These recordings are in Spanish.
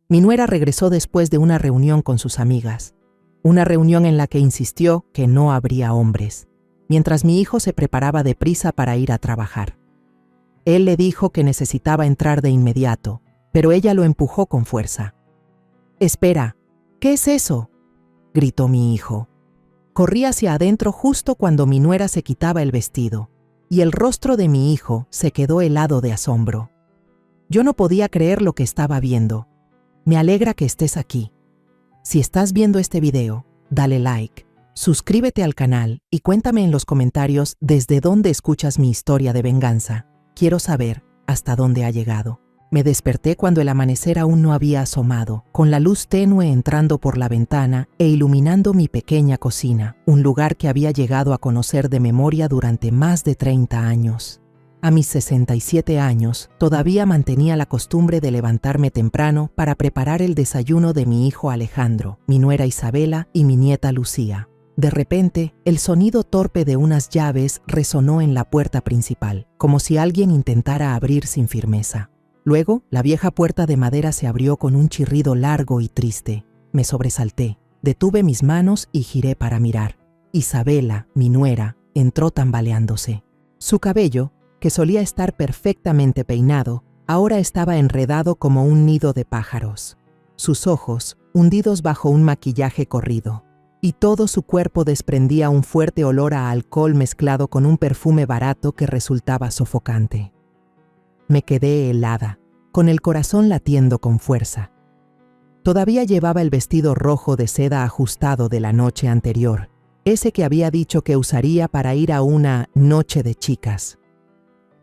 Mi nuera regresó después de una reunión con sus amigas, una reunión en la que insistió que no habría hombres, mientras mi hijo se preparaba deprisa para ir a trabajar. Él le dijo que necesitaba entrar de inmediato, pero ella lo empujó con fuerza. «Espera, ¿qué es eso?», gritó mi hijo. Corrí hacia adentro justo cuando mi nuera se quitaba el vestido, y el rostro de mi hijo se quedó helado de asombro. Yo no podía creer lo que estaba viendo. Me alegra que estés aquí. Si estás viendo este video, dale like, suscríbete al canal y cuéntame en los comentarios desde dónde escuchas mi historia de venganza. Quiero saber hasta dónde ha llegado. Me desperté cuando el amanecer aún no había asomado, con la luz tenue entrando por la ventana e iluminando mi pequeña cocina, un lugar que había llegado a conocer de memoria durante más de 30 años. A mis 67 años, todavía mantenía la costumbre de levantarme temprano para preparar el desayuno de mi hijo Alejandro, mi nuera Isabela y mi nieta Lucía. De repente, el sonido torpe de unas llaves resonó en la puerta principal, como si alguien intentara abrir sin firmeza. Luego, la vieja puerta de madera se abrió con un chirrido largo y triste. Me sobresalté, detuve mis manos y giré para mirar. Isabela, mi nuera, entró tambaleándose. Su cabello, que solía estar perfectamente peinado, ahora estaba enredado como un nido de pájaros. Sus ojos, hundidos bajo un maquillaje corrido, y todo su cuerpo desprendía un fuerte olor a alcohol mezclado con un perfume barato que resultaba sofocante. Me quedé helada, con el corazón latiendo con fuerza. Todavía llevaba el vestido rojo de seda ajustado de la noche anterior, ese que había dicho que usaría para ir a una noche de chicas.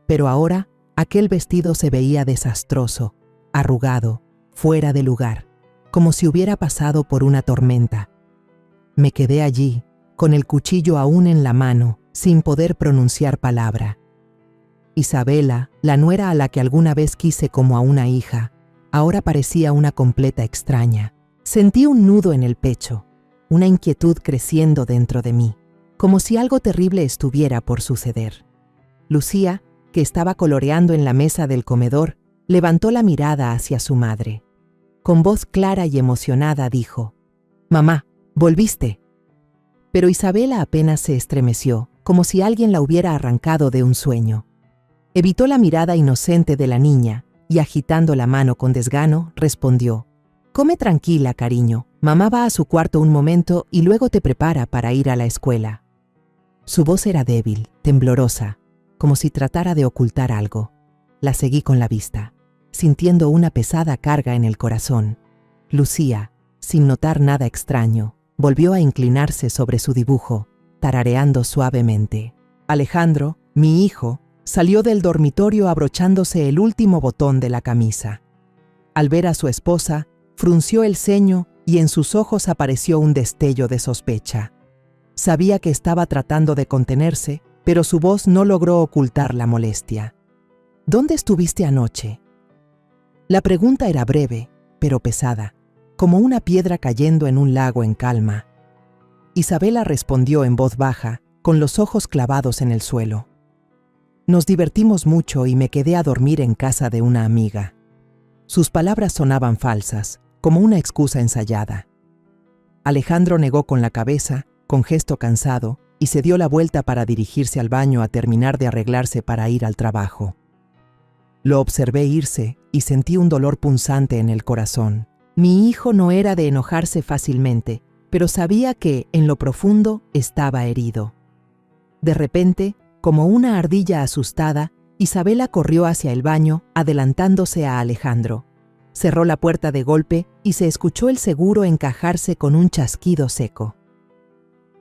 Pero ahora, aquel vestido se veía desastroso, arrugado, fuera de lugar, como si hubiera pasado por una tormenta. Me quedé allí, con el cuchillo aún en la mano, sin poder pronunciar palabra. Isabela, la nuera a la que alguna vez quise como a una hija, ahora parecía una completa extraña. Sentí un nudo en el pecho, una inquietud creciendo dentro de mí, como si algo terrible estuviera por suceder. Lucía, que estaba coloreando en la mesa del comedor, levantó la mirada hacia su madre. Con voz clara y emocionada dijo: «Mamá, ¿volviste?». Pero Isabela apenas se estremeció, como si alguien la hubiera arrancado de un sueño. Evitó la mirada inocente de la niña y, agitando la mano con desgano, respondió: «Come tranquila, cariño. Mamá va a su cuarto un momento y luego te prepara para ir a la escuela». Su voz era débil, temblorosa, como si tratara de ocultar algo. La seguí con la vista, sintiendo una pesada carga en el corazón. Lucía, sin notar nada extraño, volvió a inclinarse sobre su dibujo, tarareando suavemente. Alejandro, mi hijo, salió del dormitorio abrochándose el último botón de la camisa. Al ver a su esposa, frunció el ceño y en sus ojos apareció un destello de sospecha. Sabía que estaba tratando de contenerse, pero su voz no logró ocultar la molestia. «¿Dónde estuviste anoche?». La pregunta era breve, pero pesada, como una piedra cayendo en un lago en calma. Isabela respondió en voz baja, con los ojos clavados en el suelo: «Nos divertimos mucho y me quedé a dormir en casa de una amiga». Sus palabras sonaban falsas, como una excusa ensayada. Alejandro negó con la cabeza, con gesto cansado, y se dio la vuelta para dirigirse al baño a terminar de arreglarse para ir al trabajo. Lo observé irse y sentí un dolor punzante en el corazón. Mi hijo no era de enojarse fácilmente, pero sabía que, en lo profundo, estaba herido. De repente, como una ardilla asustada, Isabela corrió hacia el baño, adelantándose a Alejandro. Cerró la puerta de golpe y se escuchó el seguro encajarse con un chasquido seco.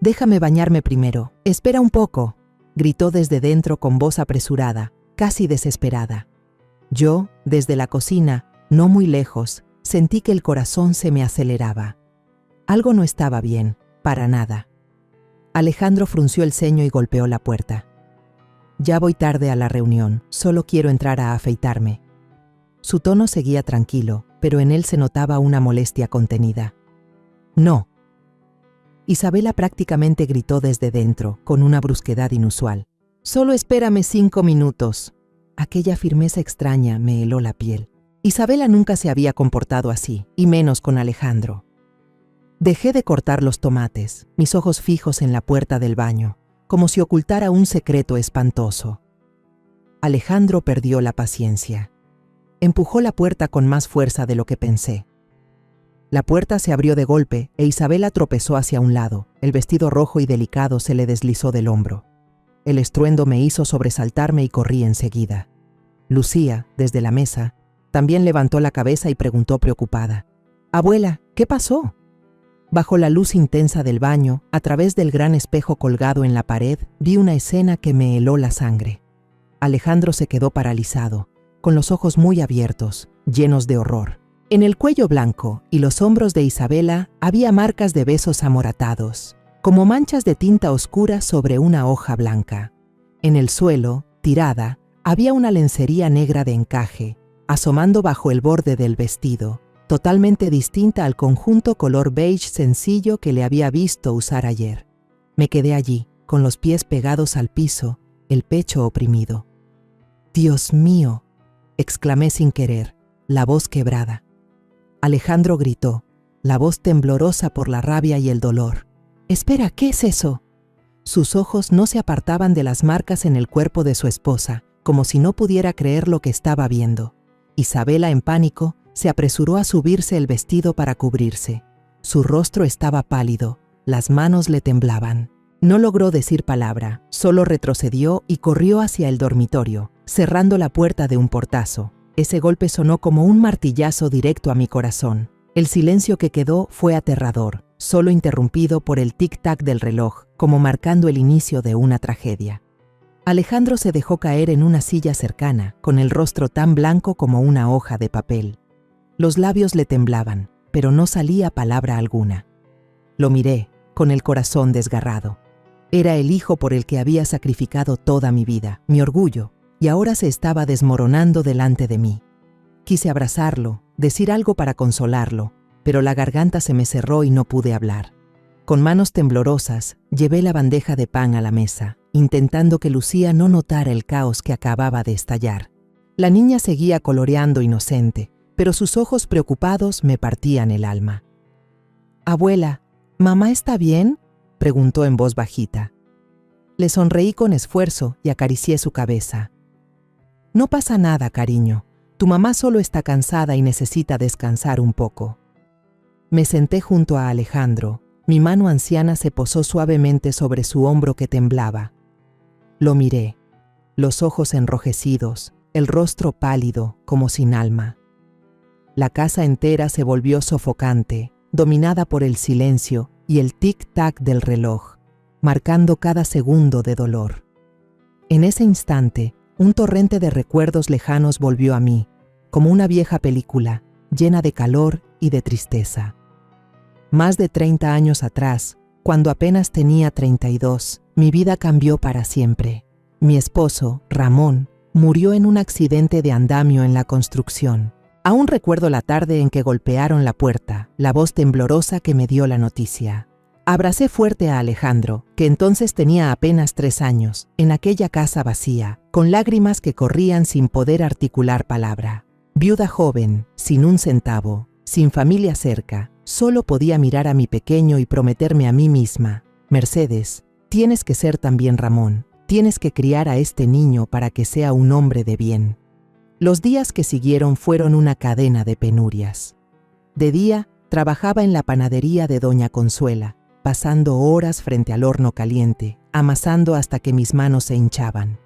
«Déjame bañarme primero. Espera un poco», gritó desde dentro con voz apresurada, casi desesperada. Yo, desde la cocina, no muy lejos, sentí que el corazón se me aceleraba. Algo no estaba bien, para nada. Alejandro frunció el ceño y golpeó la puerta. «Ya voy tarde a la reunión, solo quiero entrar a afeitarme». Su tono seguía tranquilo, pero en él se notaba una molestia contenida. «No». Isabela prácticamente gritó desde dentro, con una brusquedad inusual. «Solo espérame 5 minutos». Aquella firmeza extraña me heló la piel. Isabela nunca se había comportado así, y menos con Alejandro. Dejé de cortar los tomates, mis ojos fijos en la puerta del baño, como si ocultara un secreto espantoso. Alejandro perdió la paciencia. Empujó la puerta con más fuerza de lo que pensé. La puerta se abrió de golpe e Isabela tropezó hacia un lado. El vestido rojo y delicado se le deslizó del hombro. El estruendo me hizo sobresaltarme y corrí enseguida. Lucía, desde la mesa, también levantó la cabeza y preguntó preocupada: «Abuela, ¿qué pasó?». Bajo la luz intensa del baño, a través del gran espejo colgado en la pared, vi una escena que me heló la sangre. Alejandro se quedó paralizado, con los ojos muy abiertos, llenos de horror. En el cuello blanco y los hombros de Isabela había marcas de besos amoratados, como manchas de tinta oscura sobre una hoja blanca. En el suelo, tirada, había una lencería negra de encaje, asomando bajo el borde del vestido, totalmente distinta al conjunto color beige sencillo que le había visto usar ayer. Me quedé allí, con los pies pegados al piso, el pecho oprimido. «Dios mío», exclamé sin querer, la voz quebrada. Alejandro gritó, la voz temblorosa por la rabia y el dolor: «Espera, ¿qué es eso?». Sus ojos no se apartaban de las marcas en el cuerpo de su esposa, como si no pudiera creer lo que estaba viendo. Isabela, en pánico, se apresuró a subirse el vestido para cubrirse. Su rostro estaba pálido, las manos le temblaban. No logró decir palabra, solo retrocedió y corrió hacia el dormitorio, cerrando la puerta de un portazo. Ese golpe sonó como un martillazo directo a mi corazón. El silencio que quedó fue aterrador, solo interrumpido por el tic-tac del reloj, como marcando el inicio de una tragedia. Alejandro se dejó caer en una silla cercana, con el rostro tan blanco como una hoja de papel. Los labios le temblaban, pero no salía palabra alguna. Lo miré, con el corazón desgarrado. Era el hijo por el que había sacrificado toda mi vida, mi orgullo, y ahora se estaba desmoronando delante de mí. Quise abrazarlo, decir algo para consolarlo, pero la garganta se me cerró y no pude hablar. Con manos temblorosas, llevé la bandeja de pan a la mesa, intentando que Lucía no notara el caos que acababa de estallar. La niña seguía coloreando inocente, pero sus ojos preocupados me partían el alma. «Abuela, ¿mamá está bien?», preguntó en voz bajita. Le sonreí con esfuerzo y acaricié su cabeza. «No pasa nada, cariño. Tu mamá solo está cansada y necesita descansar un poco». Me senté junto a Alejandro. Mi mano anciana se posó suavemente sobre su hombro que temblaba. Lo miré, los ojos enrojecidos, el rostro pálido, como sin alma. La casa entera se volvió sofocante, dominada por el silencio y el tic-tac del reloj, marcando cada segundo de dolor. En ese instante, un torrente de recuerdos lejanos volvió a mí, como una vieja película, llena de calor y de tristeza. Más de 30 años atrás, cuando apenas tenía 32, mi vida cambió para siempre. Mi esposo, Ramón, murió en un accidente de andamio en la construcción. Aún recuerdo la tarde en que golpearon la puerta, la voz temblorosa que me dio la noticia. Abracé fuerte a Alejandro, que entonces tenía apenas 3 años, en aquella casa vacía, con lágrimas que corrían sin poder articular palabra. Viuda joven, sin un centavo, sin familia cerca, solo podía mirar a mi pequeño y prometerme a mí misma: «Mercedes, tienes que ser también Ramón, tienes que criar a este niño para que sea un hombre de bien». Los días que siguieron fueron una cadena de penurias. De día, trabajaba en la panadería de Doña Consuela, pasando horas frente al horno caliente, amasando hasta que mis manos se hinchaban.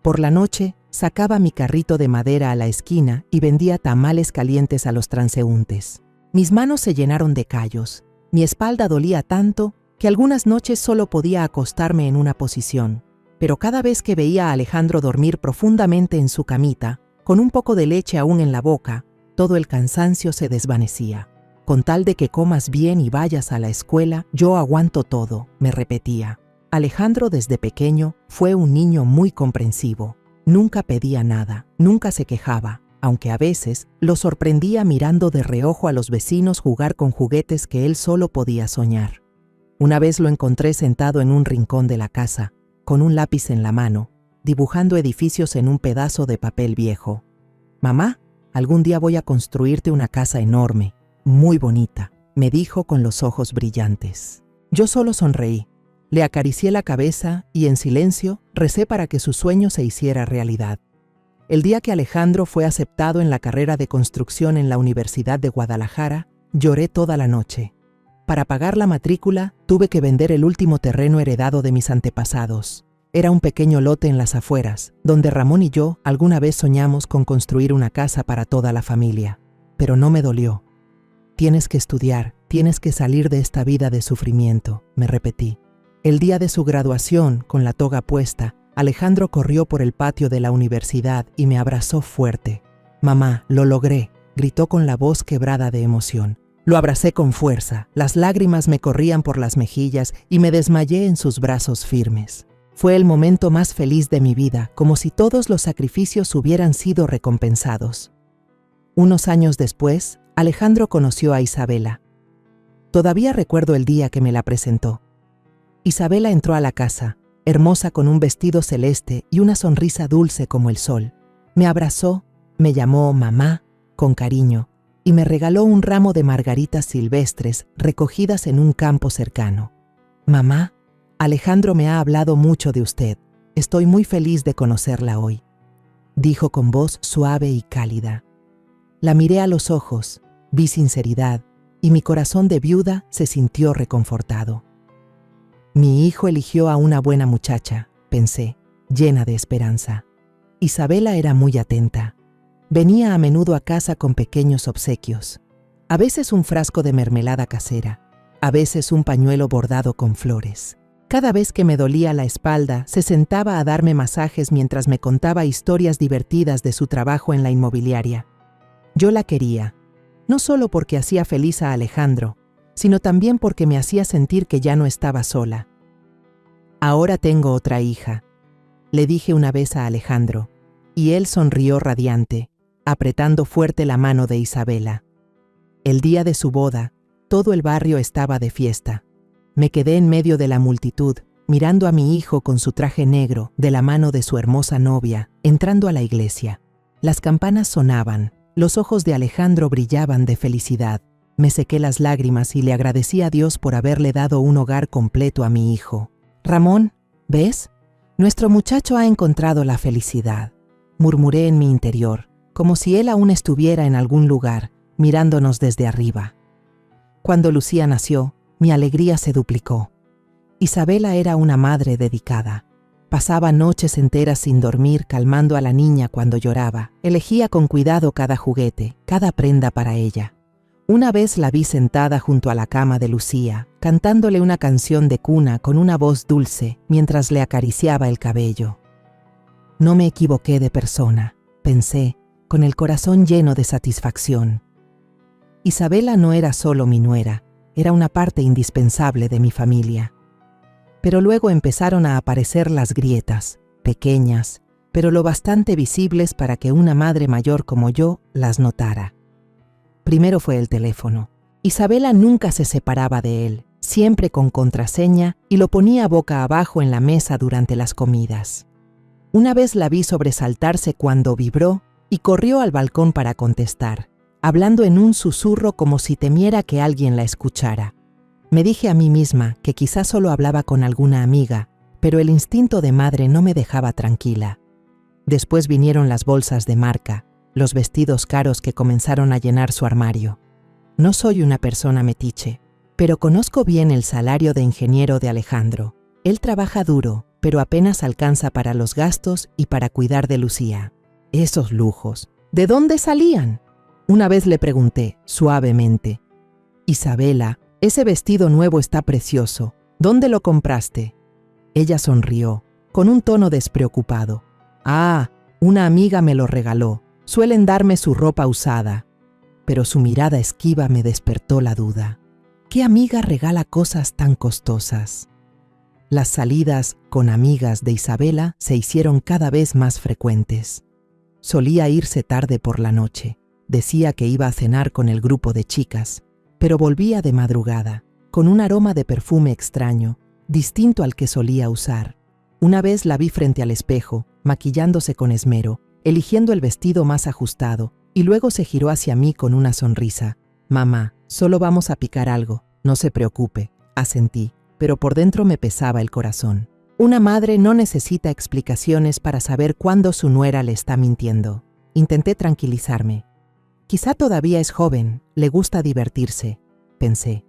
Por la noche, sacaba mi carrito de madera a la esquina y vendía tamales calientes a los transeúntes. Mis manos se llenaron de callos. Mi espalda dolía tanto que algunas noches solo podía acostarme en una posición, pero cada vez que veía a Alejandro dormir profundamente en su camita, con un poco de leche aún en la boca, todo el cansancio se desvanecía. «Con tal de que comas bien y vayas a la escuela, yo aguanto todo», me repetía. Alejandro desde pequeño fue un niño muy comprensivo. Nunca pedía nada, nunca se quejaba, aunque a veces lo sorprendía mirando de reojo a los vecinos jugar con juguetes que él solo podía soñar. Una vez lo encontré sentado en un rincón de la casa, con un lápiz en la mano, dibujando edificios en un pedazo de papel viejo. «Mamá», algún día voy a construirte una casa enorme, muy bonita, me dijo con los ojos brillantes. Yo solo sonreí, le acaricié la cabeza y en silencio recé para que su sueño se hiciera realidad. El día que Alejandro fue aceptado en la carrera de construcción en la Universidad de Guadalajara, lloré toda la noche. Para pagar la matrícula, tuve que vender el último terreno heredado de mis antepasados. Era un pequeño lote en las afueras, donde Ramón y yo alguna vez soñamos con construir una casa para toda la familia. Pero no me dolió. Tienes que estudiar, tienes que salir de esta vida de sufrimiento, me repetí. El día de su graduación, con la toga puesta, Alejandro corrió por el patio de la universidad y me abrazó fuerte. «Mamá, lo logré», gritó con la voz quebrada de emoción. Lo abracé con fuerza, las lágrimas me corrían por las mejillas y me desmayé en sus brazos firmes. Fue el momento más feliz de mi vida, como si todos los sacrificios hubieran sido recompensados. Unos años después, Alejandro conoció a Isabela. Todavía recuerdo el día que me la presentó. Isabela entró a la casa, hermosa con un vestido celeste y una sonrisa dulce como el sol. Me abrazó, me llamó mamá, con cariño, y me regaló un ramo de margaritas silvestres recogidas en un campo cercano. «Mamá, Alejandro me ha hablado mucho de usted. Estoy muy feliz de conocerla hoy», dijo con voz suave y cálida. La miré a los ojos, vi sinceridad, y mi corazón de viuda se sintió reconfortado. Mi hijo eligió a una buena muchacha, pensé, llena de esperanza. Isabela era muy atenta. Venía a menudo a casa con pequeños obsequios. A veces un frasco de mermelada casera, a veces un pañuelo bordado con flores. Cada vez que me dolía la espalda, se sentaba a darme masajes mientras me contaba historias divertidas de su trabajo en la inmobiliaria. Yo la quería, no solo porque hacía feliz a Alejandro, sino también porque me hacía sentir que ya no estaba sola. «Ahora tengo otra hija», le dije una vez a Alejandro, y él sonrió radiante, apretando fuerte la mano de Isabela. El día de su boda, todo el barrio estaba de fiesta. Me quedé en medio de la multitud, mirando a mi hijo con su traje negro, de la mano de su hermosa novia, entrando a la iglesia. Las campanas sonaban, los ojos de Alejandro brillaban de felicidad. Me sequé las lágrimas y le agradecí a Dios por haberle dado un hogar completo a mi hijo. «Ramón, ¿ves? Nuestro muchacho ha encontrado la felicidad», murmuré en mi interior, como si él aún estuviera en algún lugar, mirándonos desde arriba. Cuando Lucía nació, mi alegría se duplicó. Isabela era una madre dedicada. Pasaba noches enteras sin dormir calmando a la niña cuando lloraba. Elegía con cuidado cada juguete, cada prenda para ella. Una vez la vi sentada junto a la cama de Lucía, cantándole una canción de cuna con una voz dulce mientras le acariciaba el cabello. No me equivoqué de persona, pensé, con el corazón lleno de satisfacción. Isabela no era solo mi nuera, era una parte indispensable de mi familia. Pero luego empezaron a aparecer las grietas, pequeñas, pero lo bastante visibles para que una madre mayor como yo las notara. Primero fue el teléfono. Isabela nunca se separaba de él, siempre con contraseña, y lo ponía boca abajo en la mesa durante las comidas. Una vez la vi sobresaltarse cuando vibró y corrió al balcón para contestar, hablando en un susurro como si temiera que alguien la escuchara. Me dije a mí misma que quizás solo hablaba con alguna amiga, pero el instinto de madre no me dejaba tranquila. Después vinieron las bolsas de marca, los vestidos caros que comenzaron a llenar su armario. No soy una persona metiche, pero conozco bien el salario de ingeniero de Alejandro. Él trabaja duro, pero apenas alcanza para los gastos y para cuidar de Lucía. Esos lujos, ¿de dónde salían? Una vez le pregunté, suavemente, «Isabela, ese vestido nuevo está precioso. ¿Dónde lo compraste?» Ella sonrió, con un tono despreocupado. «Ah, una amiga me lo regaló. Suelen darme su ropa usada». Pero su mirada esquiva me despertó la duda. ¿Qué amiga regala cosas tan costosas? Las salidas con amigas de Isabela se hicieron cada vez más frecuentes. Solía irse tarde por la noche. Decía que iba a cenar con el grupo de chicas, pero volvía de madrugada, con un aroma de perfume extraño, distinto al que solía usar. Una vez la vi frente al espejo, maquillándose con esmero, eligiendo el vestido más ajustado, Y luego se giró hacia mí con una sonrisa. Mamá, solo vamos a picar algo, no se preocupe, asentí, pero por dentro me pesaba el corazón. Una madre no necesita explicaciones para saber cuándo su nuera le está mintiendo. Intenté tranquilizarme. Quizá todavía es joven, le gusta divertirse, pensé.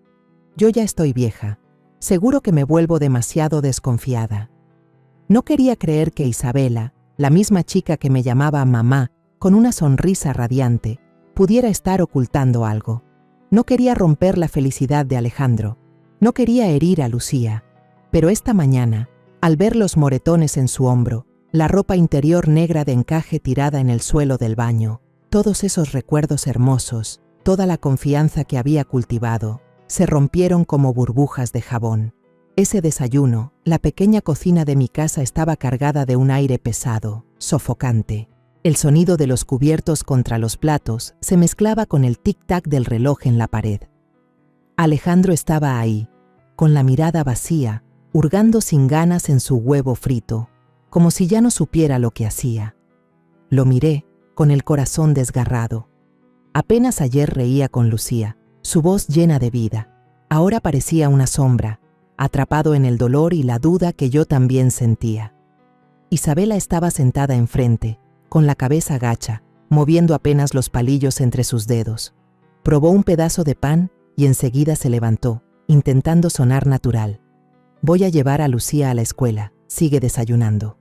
Yo ya estoy vieja, seguro que me vuelvo demasiado desconfiada. No quería creer que Isabela, la misma chica que me llamaba mamá, con una sonrisa radiante, pudiera estar ocultando algo. No quería romper la felicidad de Alejandro, no quería herir a Lucía, pero esta mañana, al ver los moretones en su hombro, la ropa interior negra de encaje tirada en el suelo del baño, todos esos recuerdos hermosos, toda la confianza que había cultivado, se rompieron como burbujas de jabón. Ese desayuno, la pequeña cocina de mi casa estaba cargada de un aire pesado, sofocante. El sonido de los cubiertos contra los platos se mezclaba con el tic-tac del reloj en la pared. Alejandro estaba ahí, con la mirada vacía, hurgando sin ganas en su huevo frito, como si ya no supiera lo que hacía. Lo miré, con el corazón desgarrado. Apenas ayer reía con Lucía, su voz llena de vida. Ahora parecía una sombra, atrapado en el dolor y la duda que yo también sentía. Isabela estaba sentada enfrente, con la cabeza gacha, moviendo apenas los palillos entre sus dedos. Probó un pedazo de pan y enseguida se levantó, intentando sonar natural. Voy a llevar a Lucía a la escuela, sigue desayunando.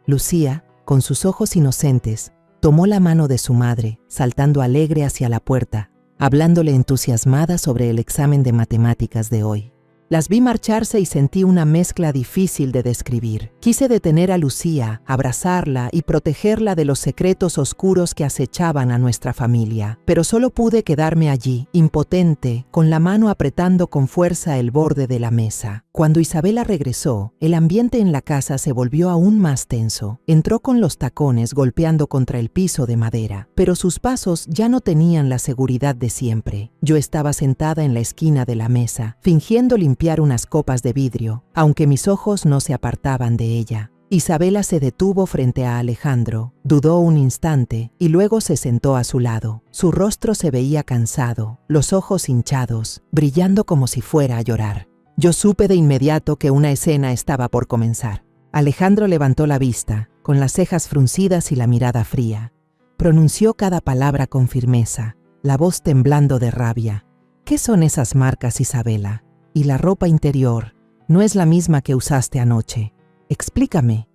Lucía, con sus ojos inocentes, tomó la mano de su madre, saltando alegre hacia la puerta, hablándole entusiasmada sobre el examen de matemáticas de hoy. Las vi marcharse y sentí una mezcla difícil de describir. Quise detener a Lucía, abrazarla y protegerla de los secretos oscuros que acechaban a nuestra familia, pero solo pude quedarme allí, impotente, con la mano apretando con fuerza el borde de la mesa. Cuando Isabela regresó, el ambiente en la casa se volvió aún más tenso. Entró con los tacones golpeando contra el piso de madera, pero sus pasos ya no tenían la seguridad de siempre. Yo estaba sentada en la esquina de la mesa, fingiendo limpiar unas copas de vidrio, aunque mis ojos no se apartaban de ella. Isabela se detuvo frente a Alejandro, dudó un instante y luego se sentó a su lado. Su rostro se veía cansado, los ojos hinchados, brillando como si fuera a llorar. Yo supe de inmediato que una escena estaba por comenzar. Alejandro levantó la vista, con las cejas fruncidas y la mirada fría. Pronunció cada palabra con firmeza, la voz temblando de rabia. ¿Qué son esas marcas, Isabela? Y la ropa interior no es la misma que usaste anoche. Explícame.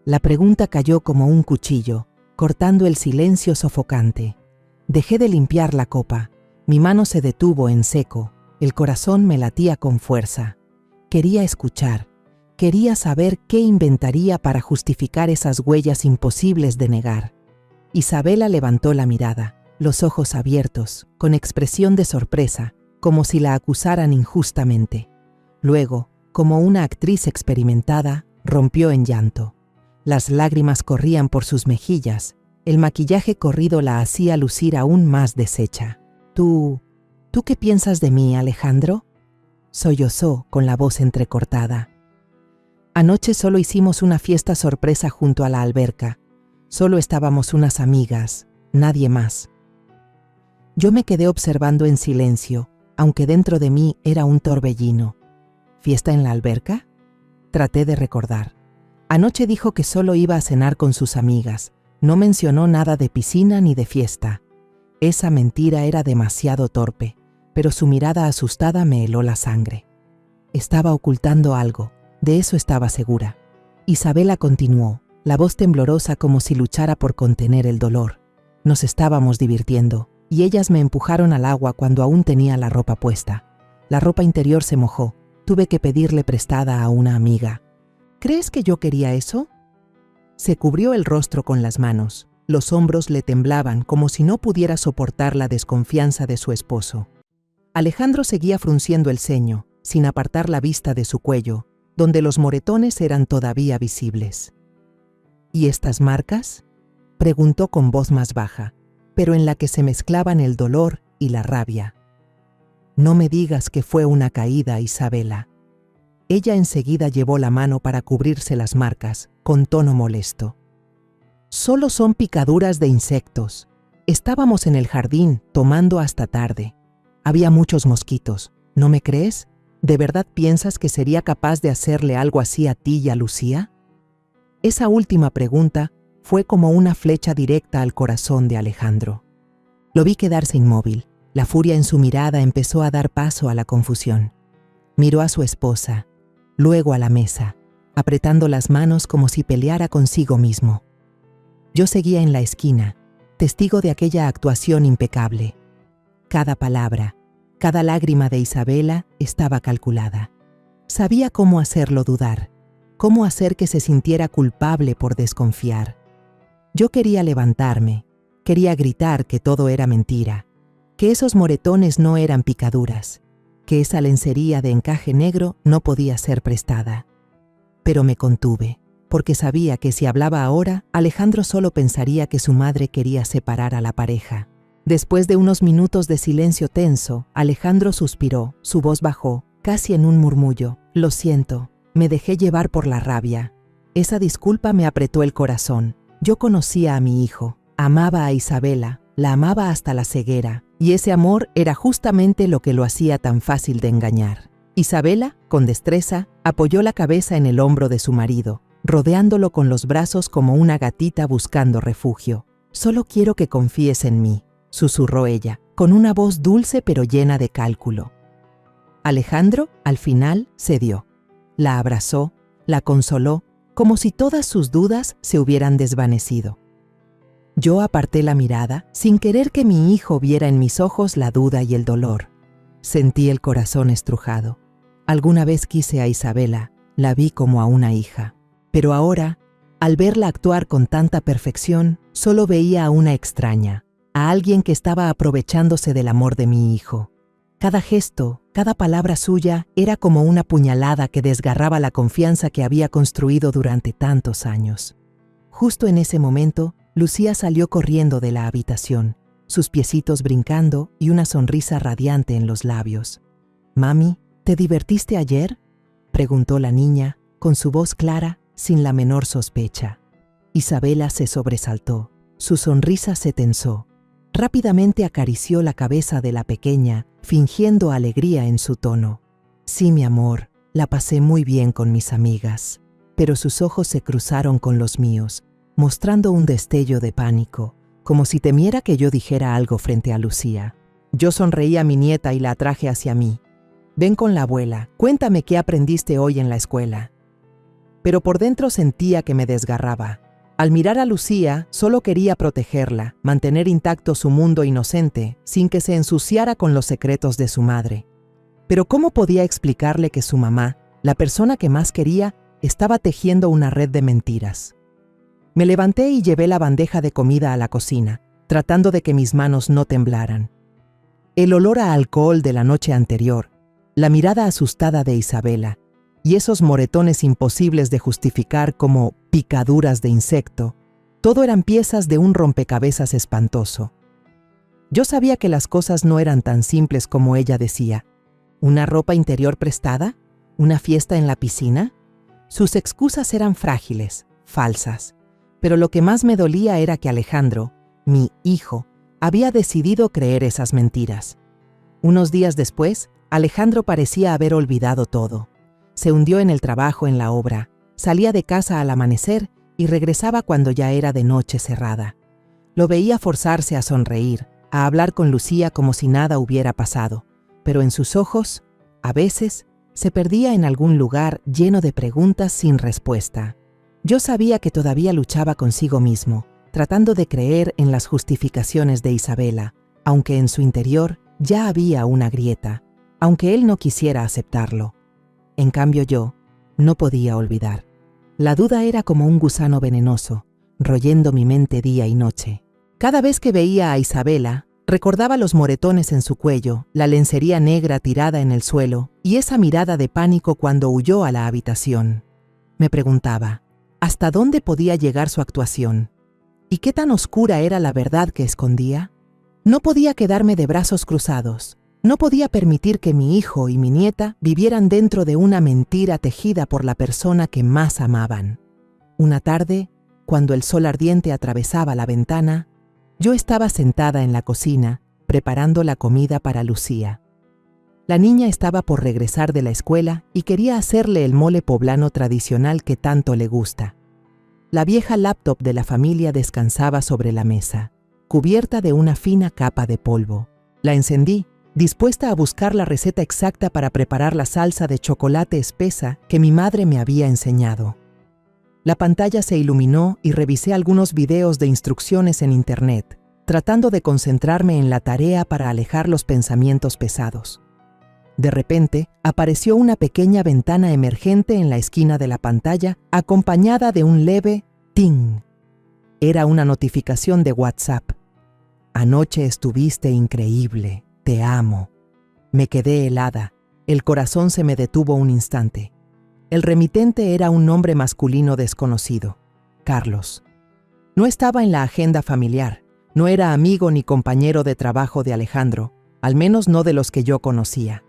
La pregunta cayó como un cuchillo, cortando el silencio sofocante. Dejé de limpiar la copa. Mi mano se detuvo en seco. El corazón me latía con fuerza. Quería escuchar. Quería saber qué inventaría para justificar esas huellas imposibles de negar. Isabela levantó la mirada, los ojos abiertos, con expresión de sorpresa, como si la acusaran injustamente. Luego, como una actriz experimentada, rompió en llanto. Las lágrimas corrían por sus mejillas, el maquillaje corrido la hacía lucir aún más deshecha. ¿Tú qué piensas de mí, Alejandro?, sollozó con la voz entrecortada. Anoche solo hicimos una fiesta sorpresa junto a la alberca. Solo estábamos unas amigas, nadie más. Yo me quedé observando en silencio, aunque dentro de mí era un torbellino. ¿Fiesta en la alberca? Traté de recordar. Anoche dijo que solo iba a cenar con sus amigas. No mencionó nada de piscina ni de fiesta. Esa mentira era demasiado torpe, pero su mirada asustada me heló la sangre. Estaba ocultando algo, de eso estaba segura. Isabela continuó, la voz temblorosa como si luchara por contener el dolor. Nos estábamos divirtiendo, y ellas me empujaron al agua cuando aún tenía la ropa puesta. La ropa interior se mojó. Tuve que pedirle prestada a una amiga. ¿Crees que yo quería eso? Se cubrió el rostro con las manos. Los hombros le temblaban como si no pudiera soportar la desconfianza de su esposo. Alejandro seguía frunciendo el ceño, sin apartar la vista de su cuello, donde los moretones eran todavía visibles. ¿Y estas marcas?, preguntó con voz más baja, pero en la que se mezclaban el dolor y la rabia. No me digas que fue una caída, Isabela. Ella enseguida llevó la mano para cubrirse las marcas, con tono molesto. Solo son picaduras de insectos. Estábamos en el jardín, tomando hasta tarde. Había muchos mosquitos. ¿No me crees? ¿De verdad piensas que sería capaz de hacerle algo así a ti y a Lucía? Esa última pregunta fue como una flecha directa al corazón de Alejandro. Lo vi quedarse inmóvil. La furia en su mirada empezó a dar paso a la confusión. Miró a su esposa, luego a la mesa, apretando las manos como si peleara consigo mismo. Yo seguía en la esquina, testigo de aquella actuación impecable. Cada palabra, cada lágrima de Isabela estaba calculada. Sabía cómo hacerlo dudar, cómo hacer que se sintiera culpable por desconfiar. Yo quería levantarme, quería gritar que todo era mentira, que esos moretones no eran picaduras, que esa lencería de encaje negro no podía ser prestada. Pero me contuve, porque sabía que si hablaba ahora, Alejandro solo pensaría que su madre quería separar a la pareja. Después de unos minutos de silencio tenso, Alejandro suspiró, su voz bajó, casi en un murmullo. Lo siento, me dejé llevar por la rabia. Esa disculpa me apretó el corazón. Yo conocía a mi hijo, amaba a Isabela, la amaba hasta la ceguera, y ese amor era justamente lo que lo hacía tan fácil de engañar. Isabela, con destreza, apoyó la cabeza en el hombro de su marido, rodeándolo con los brazos como una gatita buscando refugio. «Solo quiero que confíes en mí», susurró ella, con una voz dulce pero llena de cálculo. Alejandro, al final, cedió. La abrazó, la consoló, como si todas sus dudas se hubieran desvanecido. Yo aparté la mirada, sin querer que mi hijo viera en mis ojos la duda y el dolor. Sentí el corazón estrujado. Alguna vez quise a Isabela, la vi como a una hija. Pero ahora, al verla actuar con tanta perfección, solo veía a una extraña, a alguien que estaba aprovechándose del amor de mi hijo. Cada gesto, cada palabra suya era como una puñalada que desgarraba la confianza que había construido durante tantos años. Justo en ese momento, Lucía salió corriendo de la habitación, sus piecitos brincando y una sonrisa radiante en los labios. «Mami, ¿te divertiste ayer?», preguntó la niña, con su voz clara, sin la menor sospecha. Isabela se sobresaltó, su sonrisa se tensó. Rápidamente acarició la cabeza de la pequeña, fingiendo alegría en su tono. «Sí, mi amor, la pasé muy bien con mis amigas». Pero sus ojos se cruzaron con los míos, mostrando un destello de pánico, como si temiera que yo dijera algo frente a Lucía. Yo sonreí a mi nieta y la atraje hacia mí. «Ven con la abuela, cuéntame qué aprendiste hoy en la escuela». Pero por dentro sentía que me desgarraba. Al mirar a Lucía, solo quería protegerla, mantener intacto su mundo inocente, sin que se ensuciara con los secretos de su madre. Pero ¿cómo podía explicarle que su mamá, la persona que más quería, estaba tejiendo una red de mentiras? Me levanté y llevé la bandeja de comida a la cocina, tratando de que mis manos no temblaran. El olor a alcohol de la noche anterior, la mirada asustada de Isabela, y esos moretones imposibles de justificar como picaduras de insecto, todo eran piezas de un rompecabezas espantoso. Yo sabía que las cosas no eran tan simples como ella decía. ¿Una ropa interior prestada? ¿Una fiesta en la piscina? Sus excusas eran frágiles, falsas, pero lo que más me dolía era que Alejandro, mi hijo, había decidido creer esas mentiras. Unos días después, Alejandro parecía haber olvidado todo. Se hundió en el trabajo en la obra, salía de casa al amanecer y regresaba cuando ya era de noche cerrada. Lo veía forzarse a sonreír, a hablar con Lucía como si nada hubiera pasado, pero en sus ojos, a veces, se perdía en algún lugar lleno de preguntas sin respuesta. Yo sabía que todavía luchaba consigo mismo, tratando de creer en las justificaciones de Isabela, aunque en su interior ya había una grieta, aunque él no quisiera aceptarlo. En cambio yo no podía olvidar. La duda era como un gusano venenoso, royendo mi mente día y noche. Cada vez que veía a Isabela, recordaba los moretones en su cuello, la lencería negra tirada en el suelo y esa mirada de pánico cuando huyó a la habitación. Me preguntaba, ¿hasta dónde podía llegar su actuación? ¿Y qué tan oscura era la verdad que escondía? No podía quedarme de brazos cruzados. No podía permitir que mi hijo y mi nieta vivieran dentro de una mentira tejida por la persona que más amaban. Una tarde, cuando el sol ardiente atravesaba la ventana, Yo estaba sentada en la cocina, preparando la comida para Lucía. La niña estaba por regresar de la escuela y quería hacerle el mole poblano tradicional que tanto le gusta. La vieja laptop de la familia descansaba sobre la mesa, cubierta de una fina capa de polvo. La encendí, dispuesta a buscar la receta exacta para preparar la salsa de chocolate espesa que mi madre me había enseñado. La pantalla se iluminó y revisé algunos videos de instrucciones en internet, tratando de concentrarme en la tarea para alejar los pensamientos pesados. De repente, apareció una pequeña ventana emergente en la esquina de la pantalla, acompañada de un leve ting. Era una notificación de WhatsApp. Anoche estuviste increíble, te amo. Me quedé helada, el corazón se me detuvo un instante. El remitente era un nombre masculino desconocido, Carlos. No estaba en la agenda familiar, no era amigo ni compañero de trabajo de Alejandro, al menos no de los que yo conocía.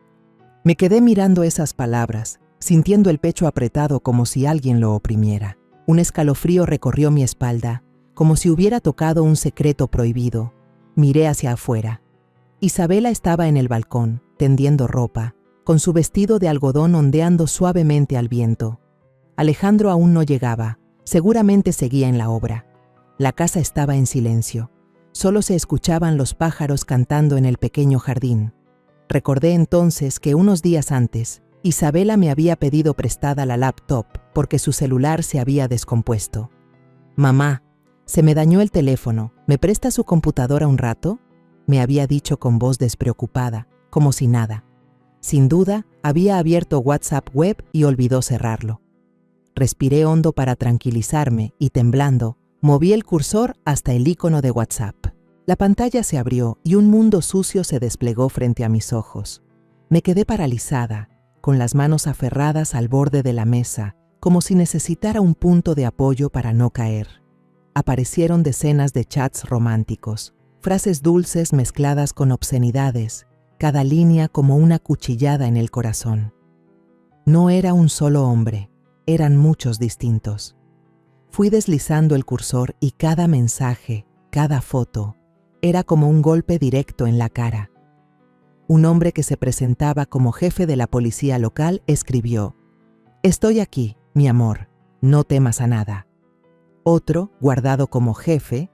Me quedé mirando esas palabras, sintiendo el pecho apretado como si alguien lo oprimiera. Un escalofrío recorrió mi espalda, como si hubiera tocado un secreto prohibido. Miré hacia afuera. Isabela estaba en el balcón, tendiendo ropa, con su vestido de algodón ondeando suavemente al viento. Alejandro aún no llegaba, seguramente seguía en la obra. La casa estaba en silencio. Solo se escuchaban los pájaros cantando en el pequeño jardín. Recordé entonces que unos días antes, Isabela me había pedido prestada la laptop porque su celular se había descompuesto. «Mamá, se me dañó el teléfono, ¿me presta su computadora un rato?», me había dicho con voz despreocupada, como si nada. Sin duda, había abierto WhatsApp web y olvidó cerrarlo. Respiré hondo para tranquilizarme y temblando, moví el cursor hasta el icono de WhatsApp. La pantalla se abrió y un mundo sucio se desplegó frente a mis ojos. Me quedé paralizada, con las manos aferradas al borde de la mesa, como si necesitara un punto de apoyo para no caer. Aparecieron decenas de chats románticos, frases dulces mezcladas con obscenidades, cada línea como una cuchillada en el corazón. No era un solo hombre, eran muchos distintos. Fui deslizando el cursor y cada mensaje, cada foto, era como un golpe directo en la cara. Un hombre que se presentaba como jefe de la policía local escribió: «Estoy aquí, mi amor, no temas a nada». Otro, guardado como jefe,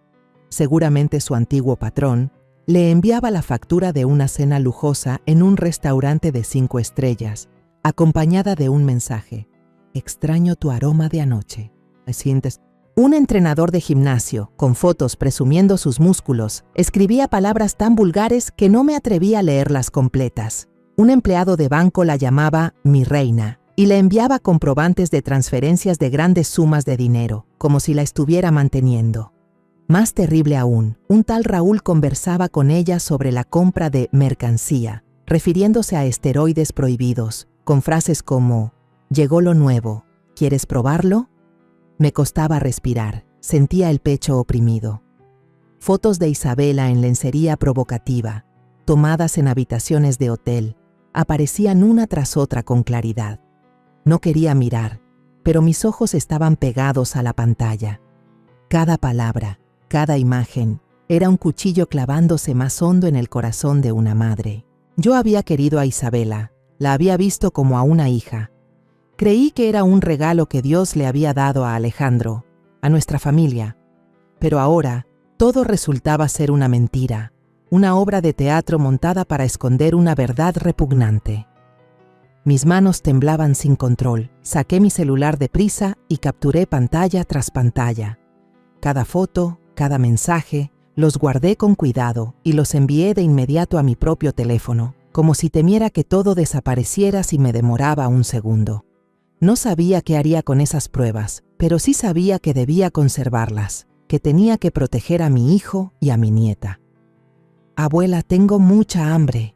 seguramente su antiguo patrón, le enviaba la factura de una cena lujosa en un restaurante de 5 estrellas, acompañada de un mensaje: «Extraño tu aroma de anoche. ¿Me sientes?». Un entrenador de gimnasio, con fotos presumiendo sus músculos, escribía palabras tan vulgares que no me atrevía a leerlas completas. Un empleado de banco la llamaba «mi reina» y le enviaba comprobantes de transferencias de grandes sumas de dinero, como si la estuviera manteniendo. Más terrible aún, un tal Raúl conversaba con ella sobre la compra de mercancía, refiriéndose a esteroides prohibidos, con frases como «llegó lo nuevo, ¿quieres probarlo?». Me costaba respirar, sentía el pecho oprimido. Fotos de Isabela en lencería provocativa, tomadas en habitaciones de hotel, aparecían una tras otra con claridad. No quería mirar, pero mis ojos estaban pegados a la pantalla. Cada palabra, cada imagen, era un cuchillo clavándose más hondo en el corazón de una madre. Yo había querido a Isabela, la había visto como a una hija. Creí que era un regalo que Dios le había dado a Alejandro, a nuestra familia. Pero ahora, todo resultaba ser una mentira, una obra de teatro montada para esconder una verdad repugnante. Mis manos temblaban sin control, saqué mi celular deprisa y capturé pantalla tras pantalla. Cada foto, cada mensaje, los guardé con cuidado y los envié de inmediato a mi propio teléfono, como si temiera que todo desapareciera si me demoraba un segundo. No sabía qué haría con esas pruebas, pero sí sabía que debía conservarlas, que tenía que proteger a mi hijo y a mi nieta. «Abuela, tengo mucha hambre».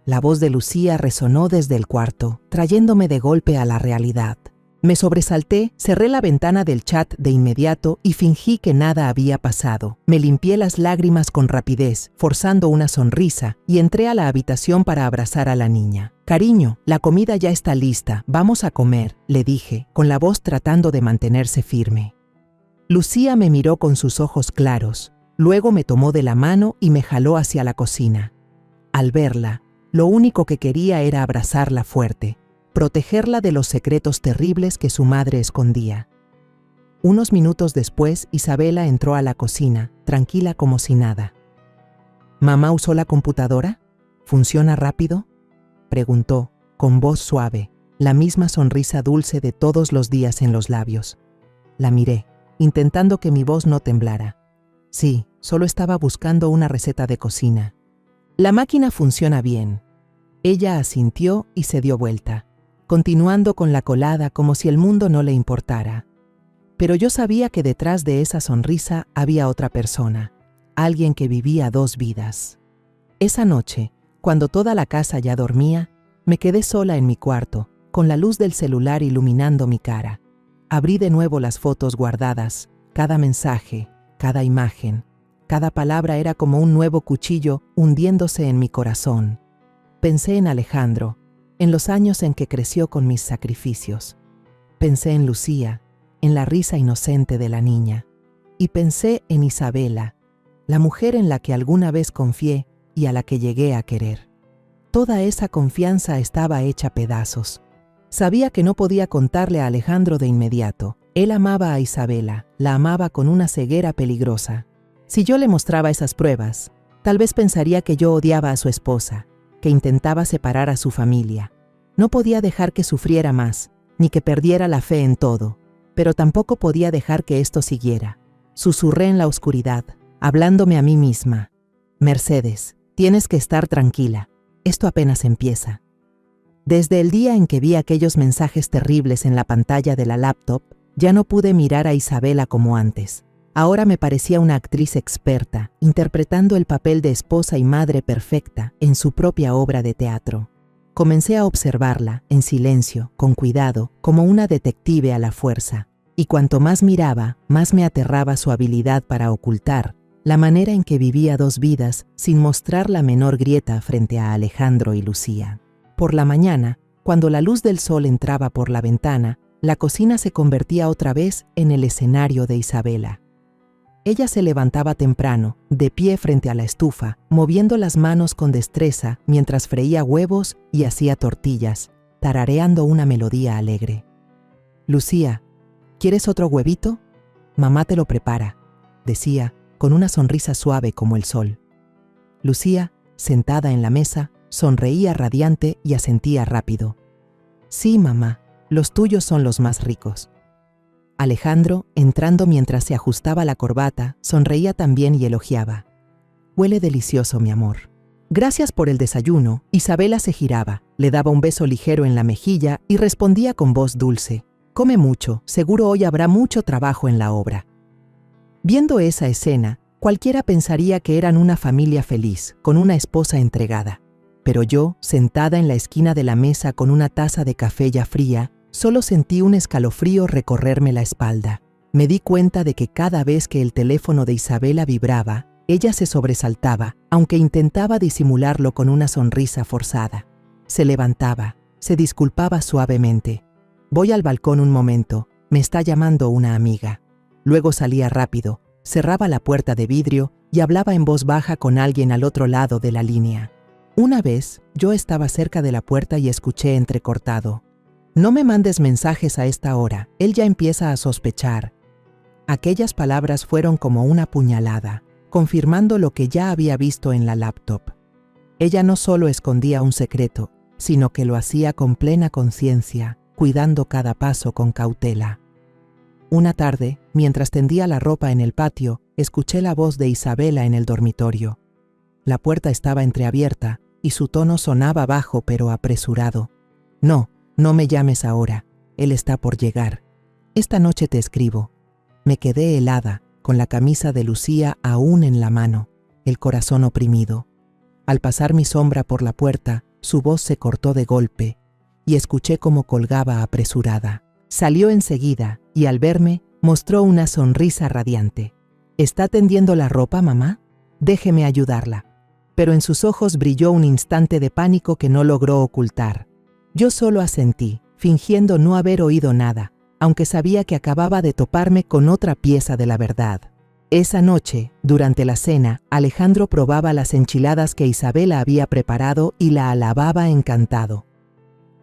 La voz de Lucía resonó desde el cuarto, trayéndome de golpe a la realidad. Me sobresalté, cerré la ventana del chat de inmediato y fingí que nada había pasado. Me limpié las lágrimas con rapidez, forzando una sonrisa, y entré a la habitación para abrazar a la niña. «Cariño, la comida ya está lista, vamos a comer», le dije, con la voz tratando de mantenerse firme. Lucía me miró con sus ojos claros, Luego me tomó de la mano y me jaló hacia la cocina. Al verla, lo único que quería era abrazarla fuerte, protegerla de los secretos terribles que su madre escondía. Unos minutos después, Isabela entró a la cocina, tranquila como si nada. ¿Mamá usó la computadora? ¿Funciona rápido?, preguntó, con voz suave, la misma sonrisa dulce de todos los días en los labios. La miré, intentando que mi voz no temblara. Sí, solo estaba buscando una receta de cocina. La máquina funciona bien. Ella asintió y se dio vuelta, continuando con la colada como si el mundo no le importara. Pero yo sabía que detrás de esa sonrisa había otra persona, alguien que vivía dos vidas. Esa noche, cuando toda la casa ya dormía, me quedé sola en mi cuarto, con la luz del celular iluminando mi cara. Abrí de nuevo las fotos guardadas, cada mensaje, cada imagen, cada palabra era como un nuevo cuchillo hundiéndose en mi corazón. Pensé en Alejandro, en los años en que creció con mis sacrificios. Pensé en Lucía, en la risa inocente de la niña. Y pensé en Isabela, la mujer en la que alguna vez confié y a la que llegué a querer. Toda esa confianza estaba hecha pedazos. Sabía que no podía contarle a Alejandro de inmediato. Él amaba a Isabela, la amaba con una ceguera peligrosa. Si yo le mostraba esas pruebas, tal vez pensaría que yo odiaba a su esposa, que intentaba separar a su familia. No podía dejar que sufriera más, ni que perdiera la fe en todo, pero tampoco podía dejar que esto siguiera. Susurré en la oscuridad, hablándome a mí misma. Mercedes, tienes que estar tranquila. Esto apenas empieza. Desde el día en que vi aquellos mensajes terribles en la pantalla de la laptop, ya no pude mirar a Isabela como antes. Ahora me parecía una actriz experta, interpretando el papel de esposa y madre perfecta en su propia obra de teatro. Comencé a observarla, en silencio, con cuidado, como una detective a la fuerza, y cuanto más miraba, más me aterraba su habilidad para ocultar la manera en que vivía dos vidas sin mostrar la menor grieta frente a Alejandro y Lucía. Por la mañana, cuando la luz del sol entraba por la ventana, la cocina se convertía otra vez en el escenario de Isabela. Ella se levantaba temprano, de pie frente a la estufa, moviendo las manos con destreza mientras freía huevos y hacía tortillas, tarareando una melodía alegre. «Lucía, ¿quieres otro huevito? Mamá te lo prepara», decía, con una sonrisa suave como el sol. Lucía, sentada en la mesa, sonreía radiante y asentía rápido. «Sí, mamá, los tuyos son los más ricos». Alejandro, entrando mientras se ajustaba la corbata, sonreía también y elogiaba. «Huele delicioso, mi amor». «Gracias por el desayuno». Isabela se giraba, le daba un beso ligero en la mejilla y respondía con voz dulce. «Come mucho, seguro hoy habrá mucho trabajo en la obra». Viendo esa escena, cualquiera pensaría que eran una familia feliz, con una esposa entregada. Pero yo, sentada en la esquina de la mesa con una taza de café ya fría, solo sentí un escalofrío recorrerme la espalda. Me di cuenta de que cada vez que el teléfono de Isabela vibraba, ella se sobresaltaba, aunque intentaba disimularlo con una sonrisa forzada. Se levantaba, se disculpaba suavemente. «Voy al balcón un momento, me está llamando una amiga». Luego salía rápido, cerraba la puerta de vidrio y hablaba en voz baja con alguien al otro lado de la línea. Una vez, yo estaba cerca de la puerta y escuché entrecortado: «No me mandes mensajes a esta hora, él ya empieza a sospechar». Aquellas palabras fueron como una puñalada, confirmando lo que ya había visto en la laptop. Ella no solo escondía un secreto, sino que lo hacía con plena conciencia, cuidando cada paso con cautela. Una tarde, mientras tendía la ropa en el patio, escuché la voz de Isabela en el dormitorio. La puerta estaba entreabierta y su tono sonaba bajo pero apresurado. «No, no me llames ahora, él está por llegar. Esta noche te escribo». Me quedé helada, con la camisa de Lucía aún en la mano, el corazón oprimido. Al pasar mi sombra por la puerta, su voz se cortó de golpe y escuché cómo colgaba apresurada. Salió enseguida y al verme mostró una sonrisa radiante. «¿Está tendiendo la ropa, mamá? Déjeme ayudarla». Pero en sus ojos brilló un instante de pánico que no logró ocultar. Yo solo asentí, fingiendo no haber oído nada, aunque sabía que acababa de toparme con otra pieza de la verdad. Esa noche, durante la cena, Alejandro probaba las enchiladas que Isabela había preparado y la alababa encantado.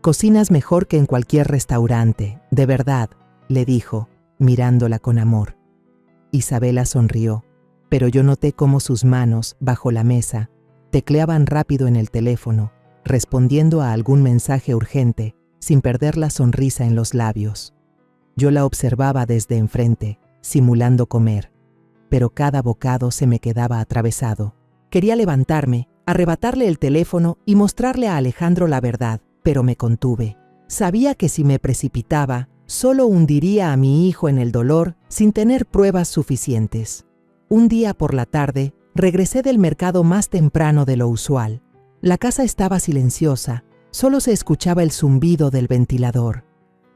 «Cocinas mejor que en cualquier restaurante, de verdad», le dijo, mirándola con amor. Isabela sonrió, pero yo noté cómo sus manos, bajo la mesa, tecleaban rápido en el teléfono, respondiendo a algún mensaje urgente, sin perder la sonrisa en los labios. Yo la observaba desde enfrente, simulando comer, pero cada bocado se me quedaba atravesado. Quería levantarme, arrebatarle el teléfono y mostrarle a Alejandro la verdad, pero me contuve. Sabía que si me precipitaba, solo hundiría a mi hijo en el dolor sin tener pruebas suficientes. Un día por la tarde, regresé del mercado más temprano de lo usual. La casa estaba silenciosa, solo se escuchaba el zumbido del ventilador.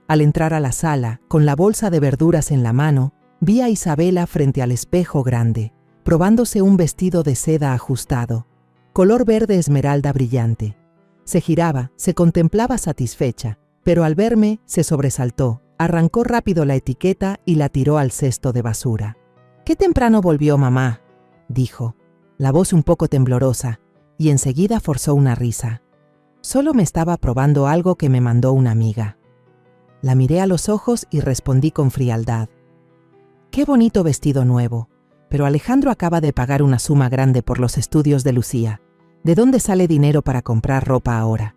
Al entrar a la sala, con la bolsa de verduras en la mano, vi a Isabela frente al espejo grande, probándose un vestido de seda ajustado, color verde esmeralda brillante. Se giraba, se contemplaba satisfecha, pero al verme se sobresaltó, arrancó rápido la etiqueta y la tiró al cesto de basura. «Qué temprano volvió mamá», dijo, la voz un poco temblorosa, y enseguida forzó una risa. Solo me estaba probando algo que me mandó una amiga. La miré a los ojos y respondí con frialdad. «Qué bonito vestido nuevo, pero Alejandro acaba de pagar una suma grande por los estudios de Lucía. ¿De dónde sale dinero para comprar ropa ahora?».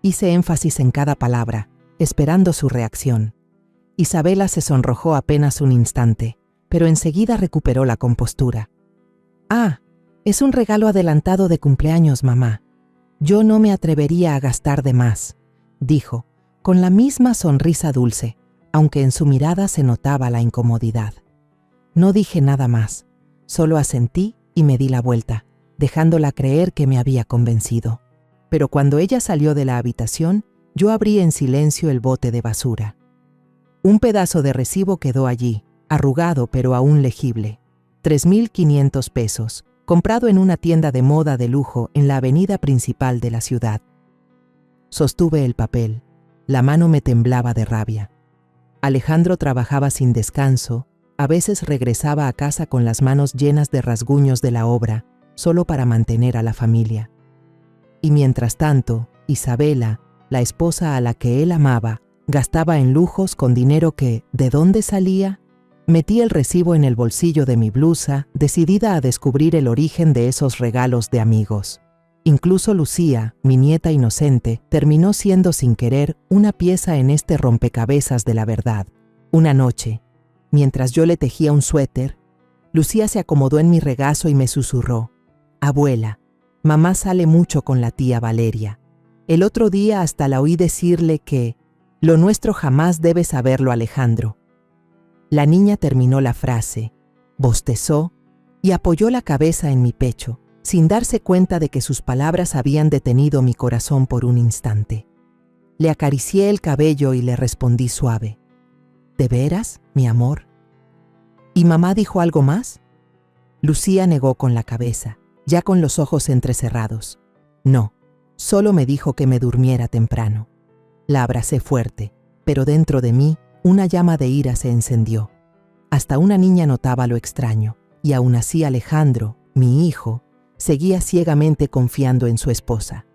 Hice énfasis en cada palabra, esperando su reacción. Isabela se sonrojó apenas un instante, pero enseguida recuperó la compostura. «Ah, es un regalo adelantado de cumpleaños, mamá. Yo no me atrevería a gastar de más», dijo, con la misma sonrisa dulce, aunque en su mirada se notaba la incomodidad. No dije nada más, solo asentí y me di la vuelta, dejándola creer que me había convencido. Pero cuando ella salió de la habitación, yo abrí en silencio el bote de basura. Un pedazo de recibo quedó allí, arrugado pero aún legible. 3.500 pesos, comprado en una tienda de moda de lujo en la avenida principal de la ciudad. Sostuve el papel. La mano me temblaba de rabia. Alejandro trabajaba sin descanso, a veces regresaba a casa con las manos llenas de rasguños de la obra, solo para mantener a la familia. Y mientras tanto, Isabela, la esposa a la que él amaba, gastaba en lujos con dinero que, ¿de dónde salía? Metí el recibo en el bolsillo de mi blusa, decidida a descubrir el origen de esos regalos de amigos. Incluso Lucía, mi nieta inocente, terminó siendo sin querer una pieza en este rompecabezas de la verdad. Una noche, mientras yo le tejía un suéter, Lucía se acomodó en mi regazo y me susurró: «Abuela, mamá sale mucho con la tía Valeria. El otro día hasta la oí decirle que lo nuestro jamás debe saberlo Alejandro». La niña terminó la frase, bostezó y apoyó la cabeza en mi pecho, sin darse cuenta de que sus palabras habían detenido mi corazón por un instante. Le acaricié el cabello y le respondí suave: «¿De veras, mi amor?». «¿Y mamá dijo algo más?». Lucía negó con la cabeza, ya con los ojos entrecerrados. «No, solo me dijo que me durmiera temprano». La abracé fuerte, pero dentro de mí una llama de ira se encendió. Hasta una niña notaba lo extraño, y aún así Alejandro, mi hijo, seguía ciegamente confiando en su esposa.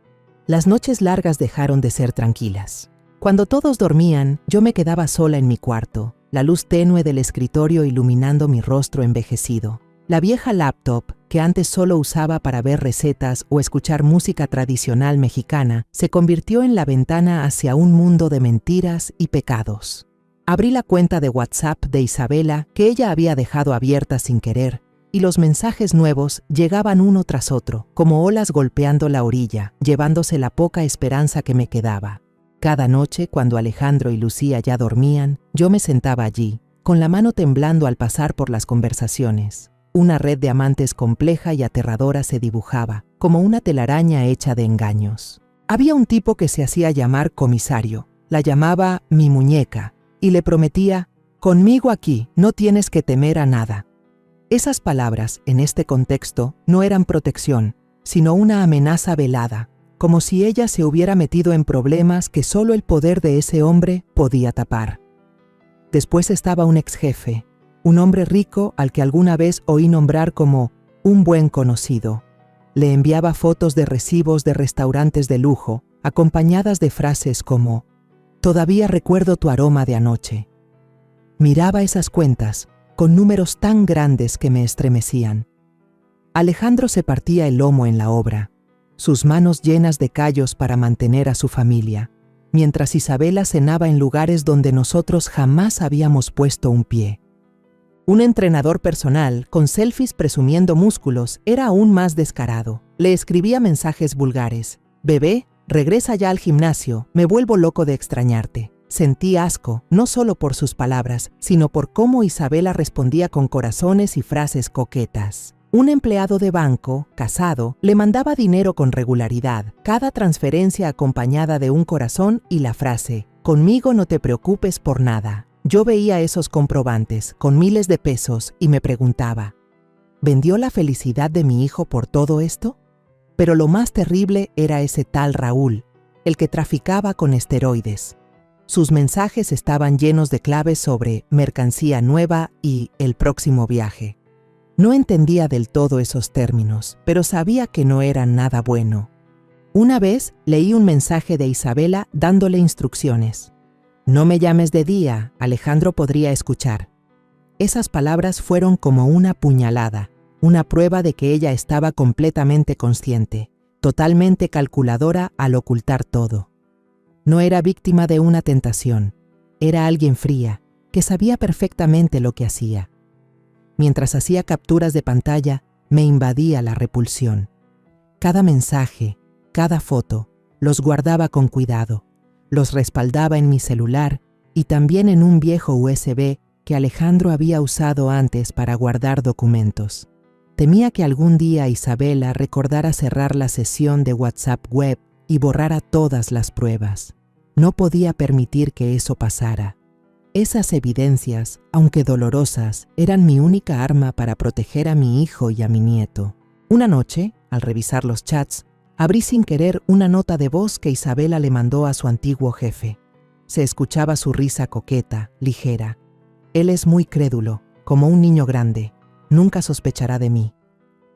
Las noches largas dejaron de ser tranquilas. Cuando todos dormían, yo me quedaba sola en mi cuarto, la luz tenue del escritorio iluminando mi rostro envejecido. La vieja laptop, que antes solo usaba para ver recetas o escuchar música tradicional mexicana, se convirtió en la ventana hacia un mundo de mentiras y pecados. Abrí la cuenta de WhatsApp de Isabela, que ella había dejado abierta sin querer, y los mensajes nuevos llegaban uno tras otro, como olas golpeando la orilla, llevándose la poca esperanza que me quedaba. Cada noche, cuando Alejandro y Lucía ya dormían, yo me sentaba allí, con la mano temblando al pasar por las conversaciones. Una red de amantes compleja y aterradora se dibujaba, como una telaraña hecha de engaños. Había un tipo que se hacía llamar comisario, la llamaba mi muñeca, y le prometía: «Conmigo aquí, no tienes que temer a nada». Esas palabras, en este contexto, no eran protección, sino una amenaza velada, como si ella se hubiera metido en problemas que solo el poder de ese hombre podía tapar. Después estaba un ex jefe, un hombre rico al que alguna vez oí nombrar como un buen conocido. Le enviaba fotos de recibos de restaurantes de lujo, acompañadas de frases como «Todavía recuerdo tu aroma de anoche». Miraba esas cuentas, con números tan grandes que me estremecían. Alejandro se partía el lomo en la obra, sus manos llenas de callos para mantener a su familia, mientras Isabela cenaba en lugares donde nosotros jamás habíamos puesto un pie. Un entrenador personal, con selfies presumiendo músculos, era aún más descarado. Le escribía mensajes vulgares. «Bebé, regresa ya al gimnasio, me vuelvo loco de extrañarte». Sentí asco, no solo por sus palabras, sino por cómo Isabela respondía con corazones y frases coquetas. Un empleado de banco, casado, le mandaba dinero con regularidad, cada transferencia acompañada de un corazón y la frase, «Conmigo no te preocupes por nada». Yo veía esos comprobantes, con miles de pesos, y me preguntaba, ¿vendió la felicidad de mi hijo por todo esto? Pero lo más terrible era ese tal Raúl, el que traficaba con esteroides. Sus mensajes estaban llenos de claves sobre mercancía nueva y el próximo viaje. No entendía del todo esos términos, pero sabía que no eran nada bueno. Una vez leí un mensaje de Isabela dándole instrucciones. «No me llames de día, Alejandro podría escuchar». Esas palabras fueron como una puñalada, una prueba de que ella estaba completamente consciente, totalmente calculadora al ocultar todo. No era víctima de una tentación, era alguien fría, que sabía perfectamente lo que hacía. Mientras hacía capturas de pantalla, me invadía la repulsión. Cada mensaje, cada foto, los guardaba con cuidado. Los respaldaba en mi celular y también en un viejo USB que Alejandro había usado antes para guardar documentos. Temía que algún día Isabela recordara cerrar la sesión de WhatsApp web y borrara todas las pruebas. No podía permitir que eso pasara. Esas evidencias, aunque dolorosas, eran mi única arma para proteger a mi hijo y a mi nieto. Una noche, al revisar los chats, abrí sin querer una nota de voz que Isabela le mandó a su antiguo jefe. Se escuchaba su risa coqueta, ligera. Él es muy crédulo, como un niño grande. Nunca sospechará de mí.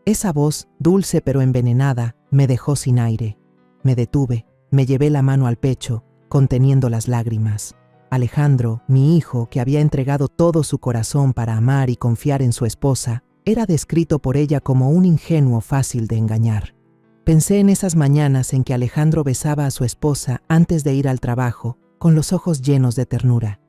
Esa voz, dulce pero envenenada, me dejó sin aire. Me detuve, me llevé la mano al pecho, conteniendo las lágrimas. Alejandro, mi hijo, que había entregado todo su corazón para amar y confiar en su esposa, era descrito por ella como un ingenuo fácil de engañar. Pensé en esas mañanas en que Alejandro besaba a su esposa antes de ir al trabajo, con los ojos llenos de ternura.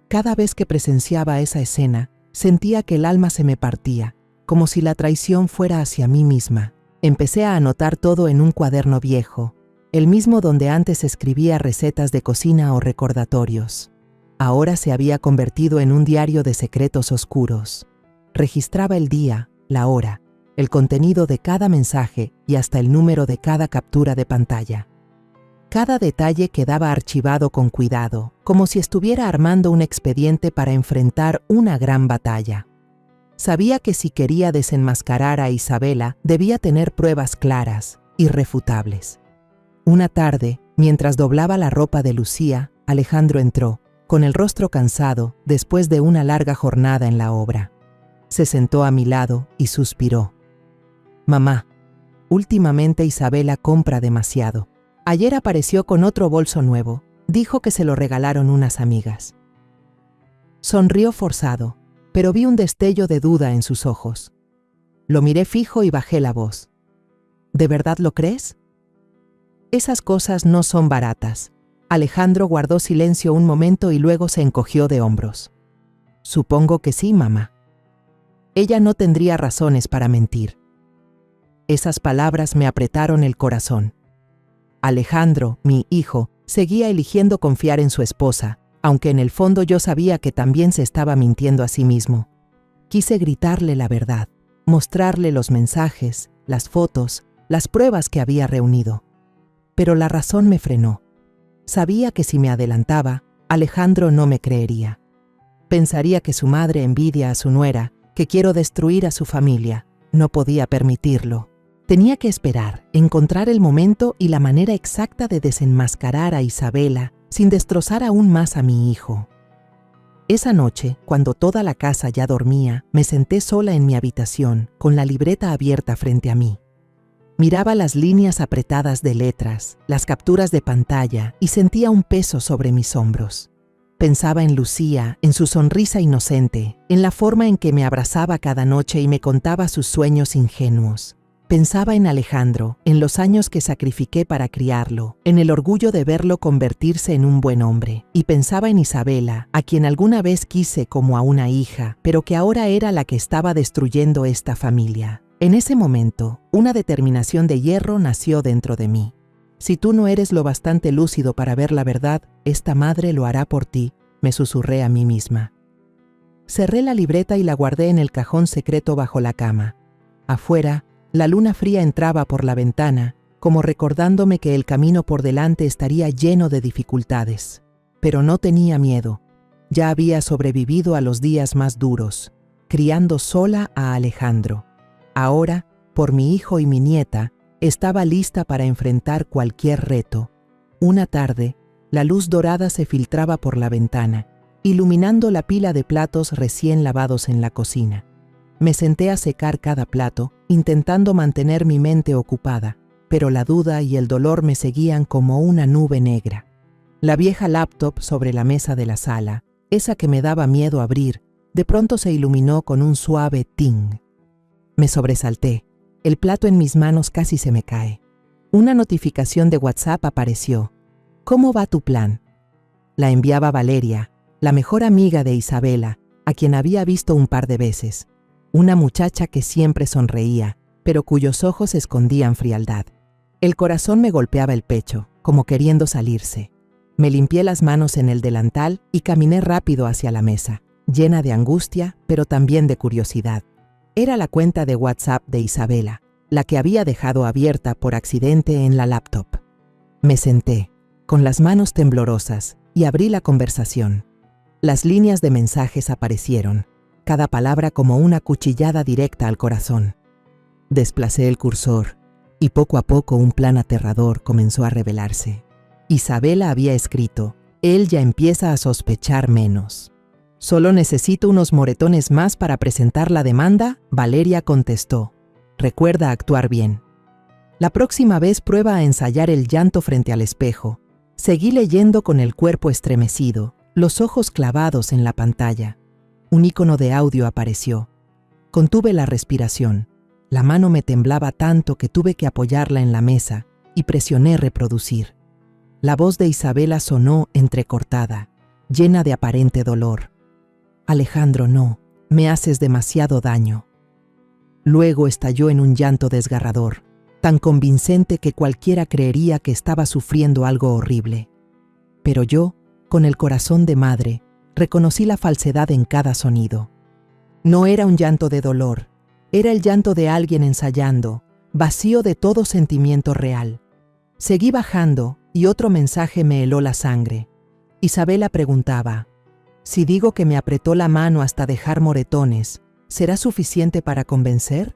Cada vez que presenciaba esa escena, sentía que el alma se me partía, como si la traición fuera hacia mí misma. Empecé a anotar todo en un cuaderno viejo, el mismo donde antes escribía recetas de cocina o recordatorios. Ahora se había convertido en un diario de secretos oscuros. Registraba el día, la hora, el contenido de cada mensaje y hasta el número de cada captura de pantalla. Cada detalle quedaba archivado con cuidado, como si estuviera armando un expediente para enfrentar una gran batalla. Sabía que si quería desenmascarar a Isabela, debía tener pruebas claras, irrefutables. Una tarde, mientras doblaba la ropa de Lucía, Alejandro entró, con el rostro cansado, después de una larga jornada en la obra. Se sentó a mi lado y suspiró. «Mamá, últimamente Isabela compra demasiado. Ayer apareció con otro bolso nuevo. Dijo que se lo regalaron unas amigas». Sonrió forzado, pero vi un destello de duda en sus ojos. Lo miré fijo y bajé la voz. «¿De verdad lo crees?» «Esas cosas no son baratas». Alejandro guardó silencio un momento y luego se encogió de hombros. «Supongo que sí, mamá». Ella no tendría razones para mentir. Esas palabras me apretaron el corazón. Alejandro, mi hijo, seguía eligiendo confiar en su esposa, aunque en el fondo yo sabía que también se estaba mintiendo a sí mismo. Quise gritarle la verdad, mostrarle los mensajes, las fotos, las pruebas que había reunido. Pero la razón me frenó. Sabía que si me adelantaba, Alejandro no me creería. Pensaría que su madre envidia a su nuera, que quiero destruir a su familia. No podía permitirlo. Tenía que esperar, encontrar el momento y la manera exacta de desenmascarar a Isabela sin destrozar aún más a mi hijo. Esa noche, cuando toda la casa ya dormía, me senté sola en mi habitación, con la libreta abierta frente a mí. Miraba las líneas apretadas de letras, las capturas de pantalla y sentía un peso sobre mis hombros. Pensaba en Lucía, en su sonrisa inocente, en la forma en que me abrazaba cada noche y me contaba sus sueños ingenuos. Pensaba en Alejandro, en los años que sacrifiqué para criarlo, en el orgullo de verlo convertirse en un buen hombre. Y pensaba en Isabela, a quien alguna vez quise como a una hija, pero que ahora era la que estaba destruyendo esta familia. En ese momento, una determinación de hierro nació dentro de mí. Si tú no eres lo bastante lúcido para ver la verdad, esta madre lo hará por ti, me susurré a mí misma. Cerré la libreta y la guardé en el cajón secreto bajo la cama. Afuera, la luna fría entraba por la ventana, como recordándome que el camino por delante estaría lleno de dificultades. Pero no tenía miedo. Ya había sobrevivido a los días más duros, criando sola a Alejandro. Ahora, por mi hijo y mi nieta, estaba lista para enfrentar cualquier reto. Una tarde, la luz dorada se filtraba por la ventana, iluminando la pila de platos recién lavados en la cocina. Me senté a secar cada plato, intentando mantener mi mente ocupada, pero la duda y el dolor me seguían como una nube negra. La vieja laptop sobre la mesa de la sala, esa que me daba miedo abrir, de pronto se iluminó con un suave ting. Me sobresalté. El plato en mis manos casi se me cae. Una notificación de WhatsApp apareció. ¿Cómo va tu plan? La enviaba Valeria, la mejor amiga de Isabela, a quien había visto un par de veces. Una muchacha que siempre sonreía, pero cuyos ojos escondían frialdad. El corazón me golpeaba el pecho, como queriendo salirse. Me limpié las manos en el delantal y caminé rápido hacia la mesa, llena de angustia, pero también de curiosidad. Era la cuenta de WhatsApp de Isabela, la que había dejado abierta por accidente en la laptop. Me senté, con las manos temblorosas, y abrí la conversación. Las líneas de mensajes aparecieron, cada palabra como una cuchillada directa al corazón. Desplacé el cursor, y poco a poco un plan aterrador comenzó a revelarse. Isabela había escrito: él ya empieza a sospechar menos. Solo necesito unos moretones más para presentar la demanda, Valeria contestó. Recuerda actuar bien. La próxima vez prueba a ensayar el llanto frente al espejo. Seguí leyendo con el cuerpo estremecido, los ojos clavados en la pantalla. Un icono de audio apareció. Contuve la respiración. La mano me temblaba tanto que tuve que apoyarla en la mesa y presioné reproducir. La voz de Isabela sonó entrecortada, llena de aparente dolor. Alejandro, no, me haces demasiado daño. Luego estalló en un llanto desgarrador, tan convincente que cualquiera creería que estaba sufriendo algo horrible. Pero yo, con el corazón de madre, reconocí la falsedad en cada sonido. No era un llanto de dolor, era el llanto de alguien ensayando, vacío de todo sentimiento real. Seguí bajando y otro mensaje me heló la sangre. Isabela preguntaba: si digo que me apretó la mano hasta dejar moretones, ¿será suficiente para convencer?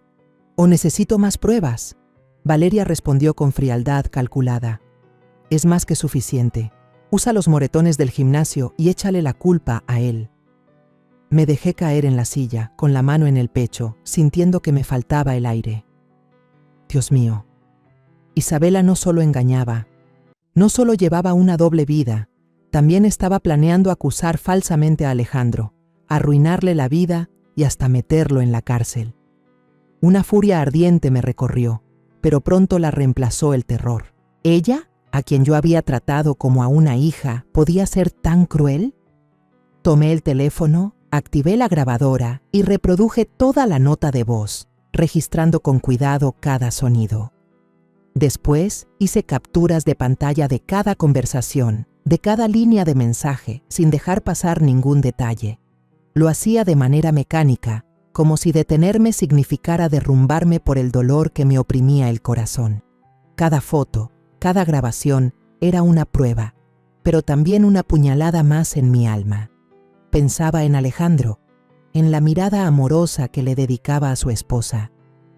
¿O necesito más pruebas? Valeria respondió con frialdad calculada: es más que suficiente. Usa los moretones del gimnasio y échale la culpa a él. Me dejé caer en la silla, con la mano en el pecho, sintiendo que me faltaba el aire. Dios mío. Isabela no solo engañaba, no solo llevaba una doble vida, también estaba planeando acusar falsamente a Alejandro, arruinarle la vida y hasta meterlo en la cárcel. Una furia ardiente me recorrió, pero pronto la reemplazó el terror. ¿Ella, a quien yo había tratado como a una hija, podía ser tan cruel? Tomé el teléfono, activé la grabadora y reproduje toda la nota de voz, registrando con cuidado cada sonido. Después hice capturas de pantalla de cada conversación, de cada línea de mensaje, sin dejar pasar ningún detalle. Lo hacía de manera mecánica, como si detenerme significara derrumbarme por el dolor que me oprimía el corazón. Cada foto, cada grabación era una prueba, pero también una puñalada más en mi alma. Pensaba en Alejandro, en la mirada amorosa que le dedicaba a su esposa,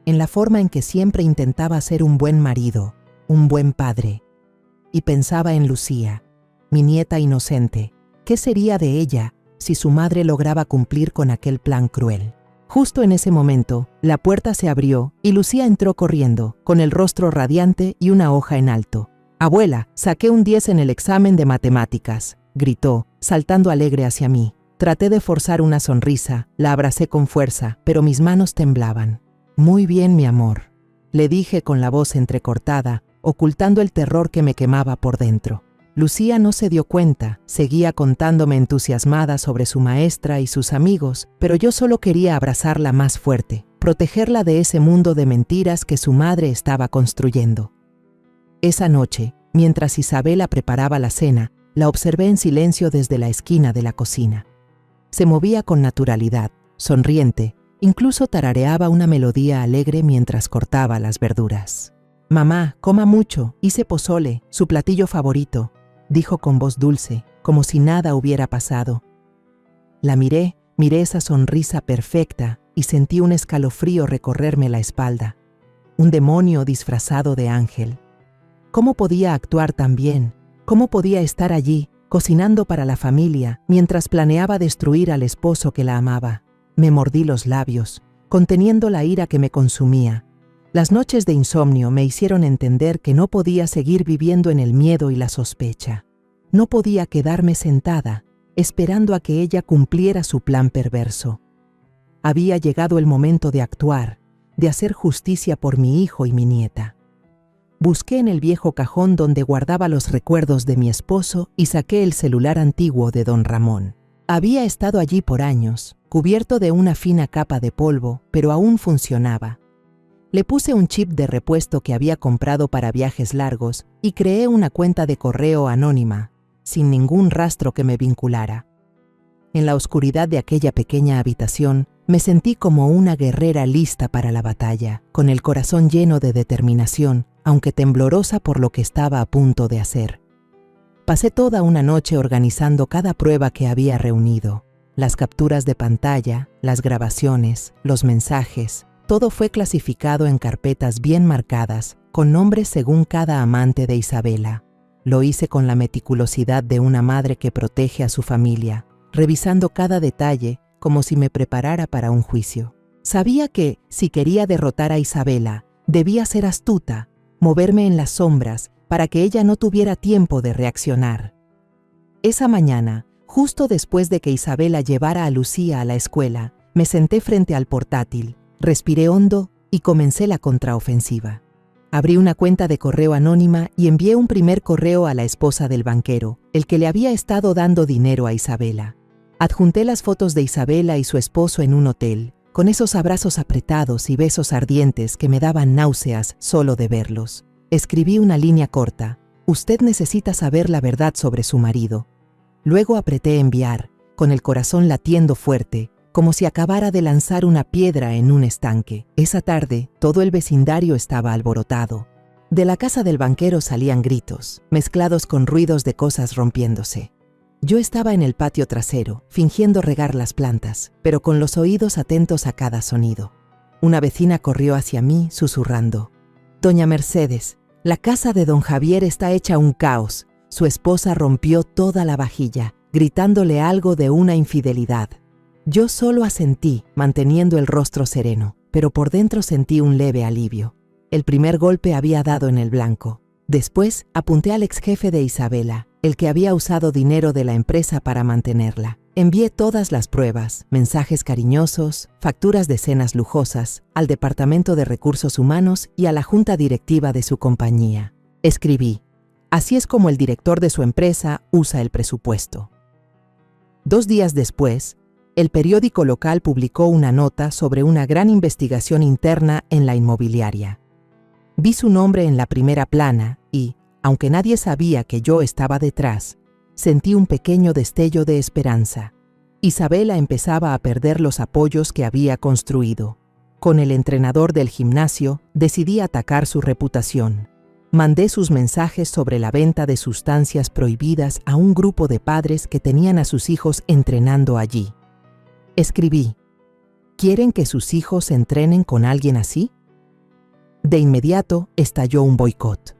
en la forma en que siempre intentaba ser un buen marido, un buen padre. Y pensaba en Lucía, mi nieta inocente. ¿Qué sería de ella si su madre lograba cumplir con aquel plan cruel. Justo en ese momento, la puerta se abrió y Lucía entró corriendo, con el rostro radiante y una hoja en alto. «Abuela, saqué un 10 en el examen de matemáticas», gritó, saltando alegre hacia mí. Traté de forzar una sonrisa, la abracé con fuerza, pero mis manos temblaban. «Muy bien, mi amor», le dije con la voz entrecortada, ocultando el terror que me quemaba por dentro. Lucía no se dio cuenta, seguía contándome entusiasmada sobre su maestra y sus amigos, pero yo solo quería abrazarla más fuerte, protegerla de ese mundo de mentiras que su madre estaba construyendo. Esa noche, mientras Isabela preparaba la cena, la observé en silencio desde la esquina de la cocina. Se movía con naturalidad, sonriente, incluso tarareaba una melodía alegre mientras cortaba las verduras. «Mamá, coma mucho, hice pozole, su platillo favorito», dijo con voz dulce, como si nada hubiera pasado. La miré esa sonrisa perfecta y sentí un escalofrío recorrerme la espalda. Un demonio disfrazado de ángel. ¿Cómo podía actuar tan bien? ¿Cómo podía estar allí, cocinando para la familia, mientras planeaba destruir al esposo que la amaba? Me mordí los labios, conteniendo la ira que me consumía. Las noches de insomnio me hicieron entender que no podía seguir viviendo en el miedo y la sospecha. No podía quedarme sentada, esperando a que ella cumpliera su plan perverso. Había llegado el momento de actuar, de hacer justicia por mi hijo y mi nieta. Busqué en el viejo cajón donde guardaba los recuerdos de mi esposo y saqué el celular antiguo de don Ramón. Había estado allí por años, cubierto de una fina capa de polvo, pero aún funcionaba. Le puse un chip de repuesto que había comprado para viajes largos y creé una cuenta de correo anónima, sin ningún rastro que me vinculara. En la oscuridad de aquella pequeña habitación, me sentí como una guerrera lista para la batalla, con el corazón lleno de determinación, aunque temblorosa por lo que estaba a punto de hacer. Pasé toda una noche organizando cada prueba que había reunido, las capturas de pantalla, las grabaciones, los mensajes. Todo fue clasificado en carpetas bien marcadas, con nombres según cada amante de Isabela. Lo hice con la meticulosidad de una madre que protege a su familia, revisando cada detalle como si me preparara para un juicio. Sabía que, si quería derrotar a Isabela, debía ser astuta, moverme en las sombras para que ella no tuviera tiempo de reaccionar. Esa mañana, justo después de que Isabela llevara a Lucía a la escuela, me senté frente al portátil, respiré hondo y comencé la contraofensiva. Abrí una cuenta de correo anónima y envié un primer correo a la esposa del banquero, el que le había estado dando dinero a Isabela. Adjunté las fotos de Isabela y su esposo en un hotel, con esos abrazos apretados y besos ardientes que me daban náuseas solo de verlos. Escribí una línea corta: «Usted necesita saber la verdad sobre su marido». Luego apreté enviar, con el corazón latiendo fuerte, como si acabara de lanzar una piedra en un estanque. Esa tarde, todo el vecindario estaba alborotado. De la casa del banquero salían gritos, mezclados con ruidos de cosas rompiéndose. Yo estaba en el patio trasero, fingiendo regar las plantas, pero con los oídos atentos a cada sonido. Una vecina corrió hacia mí, susurrando: «Doña Mercedes, la casa de don Javier está hecha un caos. Su esposa rompió toda la vajilla, gritándole algo de una infidelidad». Yo solo asentí, manteniendo el rostro sereno, pero por dentro sentí un leve alivio. El primer golpe había dado en el blanco. Después apunté al exjefe de Isabela, el que había usado dinero de la empresa para mantenerla. Envié todas las pruebas, mensajes cariñosos, facturas de cenas lujosas, al Departamento de Recursos Humanos y a la junta directiva de su compañía. Escribí: «Así es como el director de su empresa usa el presupuesto». 2 días después, el periódico local publicó una nota sobre una gran investigación interna en la inmobiliaria. Vi su nombre en la primera plana y, aunque nadie sabía que yo estaba detrás, sentí un pequeño destello de esperanza. Isabela empezaba a perder los apoyos que había construido. Con el entrenador del gimnasio, decidí atacar su reputación. Mandé sus mensajes sobre la venta de sustancias prohibidas a un grupo de padres que tenían a sus hijos entrenando allí. Escribí: ¿quieren que sus hijos entrenen con alguien así? De inmediato estalló un boicot.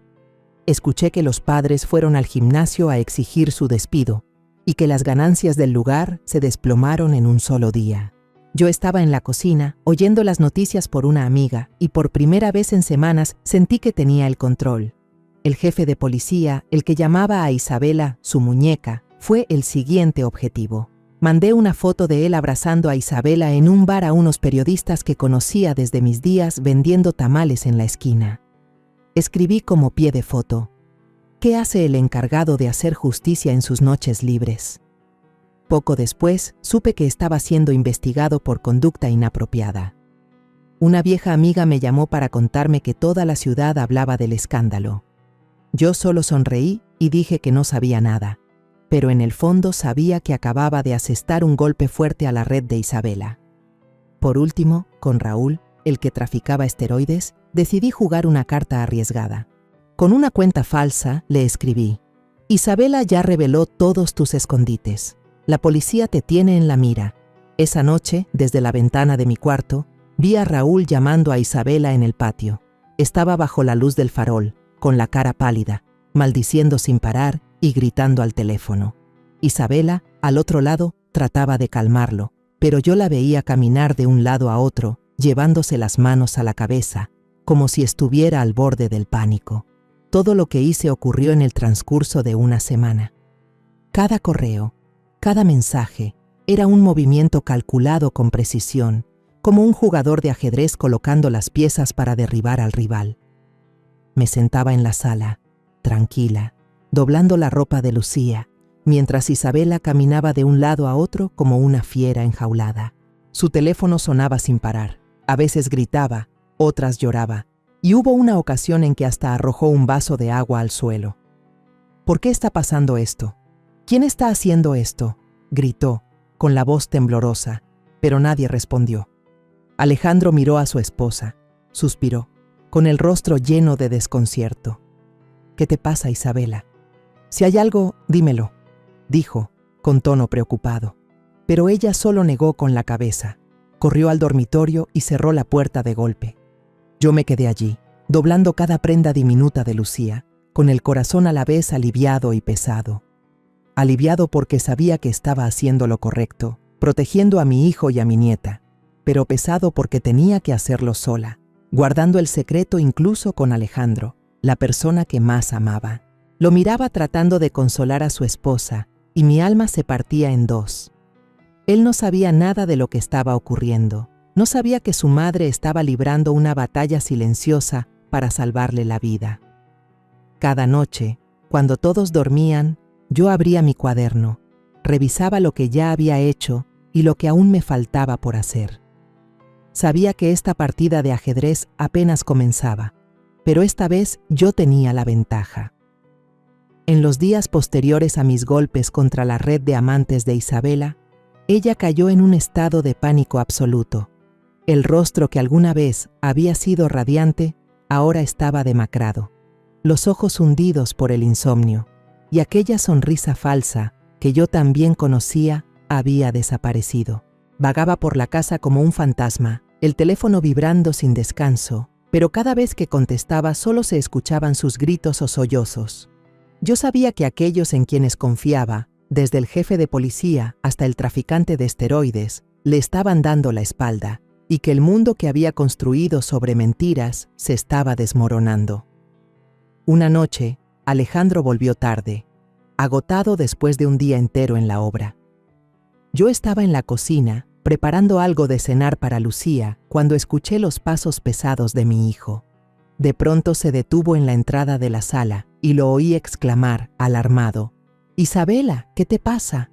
Escuché que los padres fueron al gimnasio a exigir su despido, y que las ganancias del lugar se desplomaron en un solo día. Yo estaba en la cocina, oyendo las noticias por una amiga, y por primera vez en semanas sentí que tenía el control. El jefe de policía, el que llamaba a Isabela su muñeca, fue el siguiente objetivo. Mandé una foto de él abrazando a Isabela en un bar a unos periodistas que conocía desde mis días vendiendo tamales en la esquina. Escribí como pie de foto: ¿qué hace el encargado de hacer justicia en sus noches libres? Poco después, supe que estaba siendo investigado por conducta inapropiada. Una vieja amiga me llamó para contarme que toda la ciudad hablaba del escándalo. Yo solo sonreí y dije que no sabía nada, pero en el fondo sabía que acababa de asestar un golpe fuerte a la red de Isabela. Por último, con Raúl, el que traficaba esteroides, decidí jugar una carta arriesgada. Con una cuenta falsa le escribí: Isabela ya reveló todos tus escondites. La policía te tiene en la mira. Esa noche, desde la ventana de mi cuarto, vi a Raúl llamando a Isabela en el patio. Estaba bajo la luz del farol, con la cara pálida, maldiciendo sin parar y gritando al teléfono. Isabela, al otro lado, trataba de calmarlo, pero yo la veía caminar de un lado a otro, llevándose las manos a la cabeza, como si estuviera al borde del pánico. Todo lo que hice ocurrió en el transcurso de una semana. Cada correo, cada mensaje, era un movimiento calculado con precisión, como un jugador de ajedrez colocando las piezas para derribar al rival. Me sentaba en la sala, tranquila, doblando la ropa de Lucía, mientras Isabela caminaba de un lado a otro como una fiera enjaulada. Su teléfono sonaba sin parar. A veces gritaba, otras lloraba, y hubo una ocasión en que hasta arrojó un vaso de agua al suelo. ¿Por qué está pasando esto? ¿Quién está haciendo esto?, gritó, con la voz temblorosa, pero nadie respondió. Alejandro miró a su esposa, suspiró, con el rostro lleno de desconcierto. ¿Qué te pasa, Isabela? Si hay algo, dímelo, dijo, con tono preocupado. Pero ella solo negó con la cabeza. Corrió al dormitorio y cerró la puerta de golpe. Yo me quedé allí, doblando cada prenda diminuta de Lucía, con el corazón a la vez aliviado y pesado. Aliviado porque sabía que estaba haciendo lo correcto, protegiendo a mi hijo y a mi nieta, pero pesado porque tenía que hacerlo sola, guardando el secreto incluso con Alejandro, la persona que más amaba. Lo miraba tratando de consolar a su esposa, y mi alma se partía en dos. Él no sabía nada de lo que estaba ocurriendo. No sabía que su madre estaba librando una batalla silenciosa para salvarle la vida. Cada noche, cuando todos dormían, yo abría mi cuaderno, revisaba lo que ya había hecho y lo que aún me faltaba por hacer. Sabía que esta partida de ajedrez apenas comenzaba, pero esta vez yo tenía la ventaja. En los días posteriores a mis golpes contra la red de amantes de Isabela, ella cayó en un estado de pánico absoluto. El rostro que alguna vez había sido radiante, ahora estaba demacrado, los ojos hundidos por el insomnio, y aquella sonrisa falsa que yo también conocía había desaparecido. Vagaba por la casa como un fantasma, el teléfono vibrando sin descanso, pero cada vez que contestaba solo se escuchaban sus gritos o sollozos. Yo sabía que aquellos en quienes confiaba, desde el jefe de policía hasta el traficante de esteroides, le estaban dando la espalda, y que el mundo que había construido sobre mentiras se estaba desmoronando. Una noche, Alejandro volvió tarde, agotado después de un día entero en la obra. Yo estaba en la cocina, preparando algo de cenar para Lucía, cuando escuché los pasos pesados de mi hijo. De pronto se detuvo en la entrada de la sala y lo oí exclamar, alarmado: «Isabela, ¿qué te pasa?».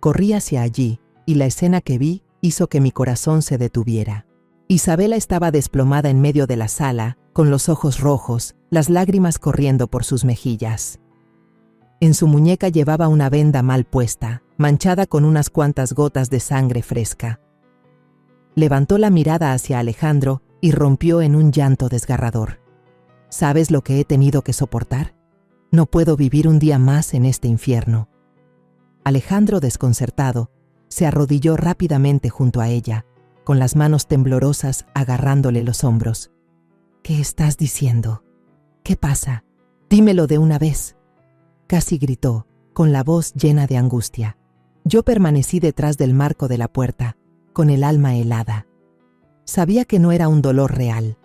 Corrí hacia allí y la escena que vi hizo que mi corazón se detuviera. Isabela estaba desplomada en medio de la sala, con los ojos rojos, las lágrimas corriendo por sus mejillas. En su muñeca llevaba una venda mal puesta, manchada con unas cuantas gotas de sangre fresca. Levantó la mirada hacia Alejandro y rompió en un llanto desgarrador. ¿Sabes lo que he tenido que soportar? No puedo vivir un día más en este infierno. Alejandro, desconcertado, se arrodilló rápidamente junto a ella, con las manos temblorosas agarrándole los hombros. «¿Qué estás diciendo? ¿Qué pasa? Dímelo de una vez», casi gritó, con la voz llena de angustia. Yo permanecí detrás del marco de la puerta, con el alma helada. Sabía que no era un dolor real,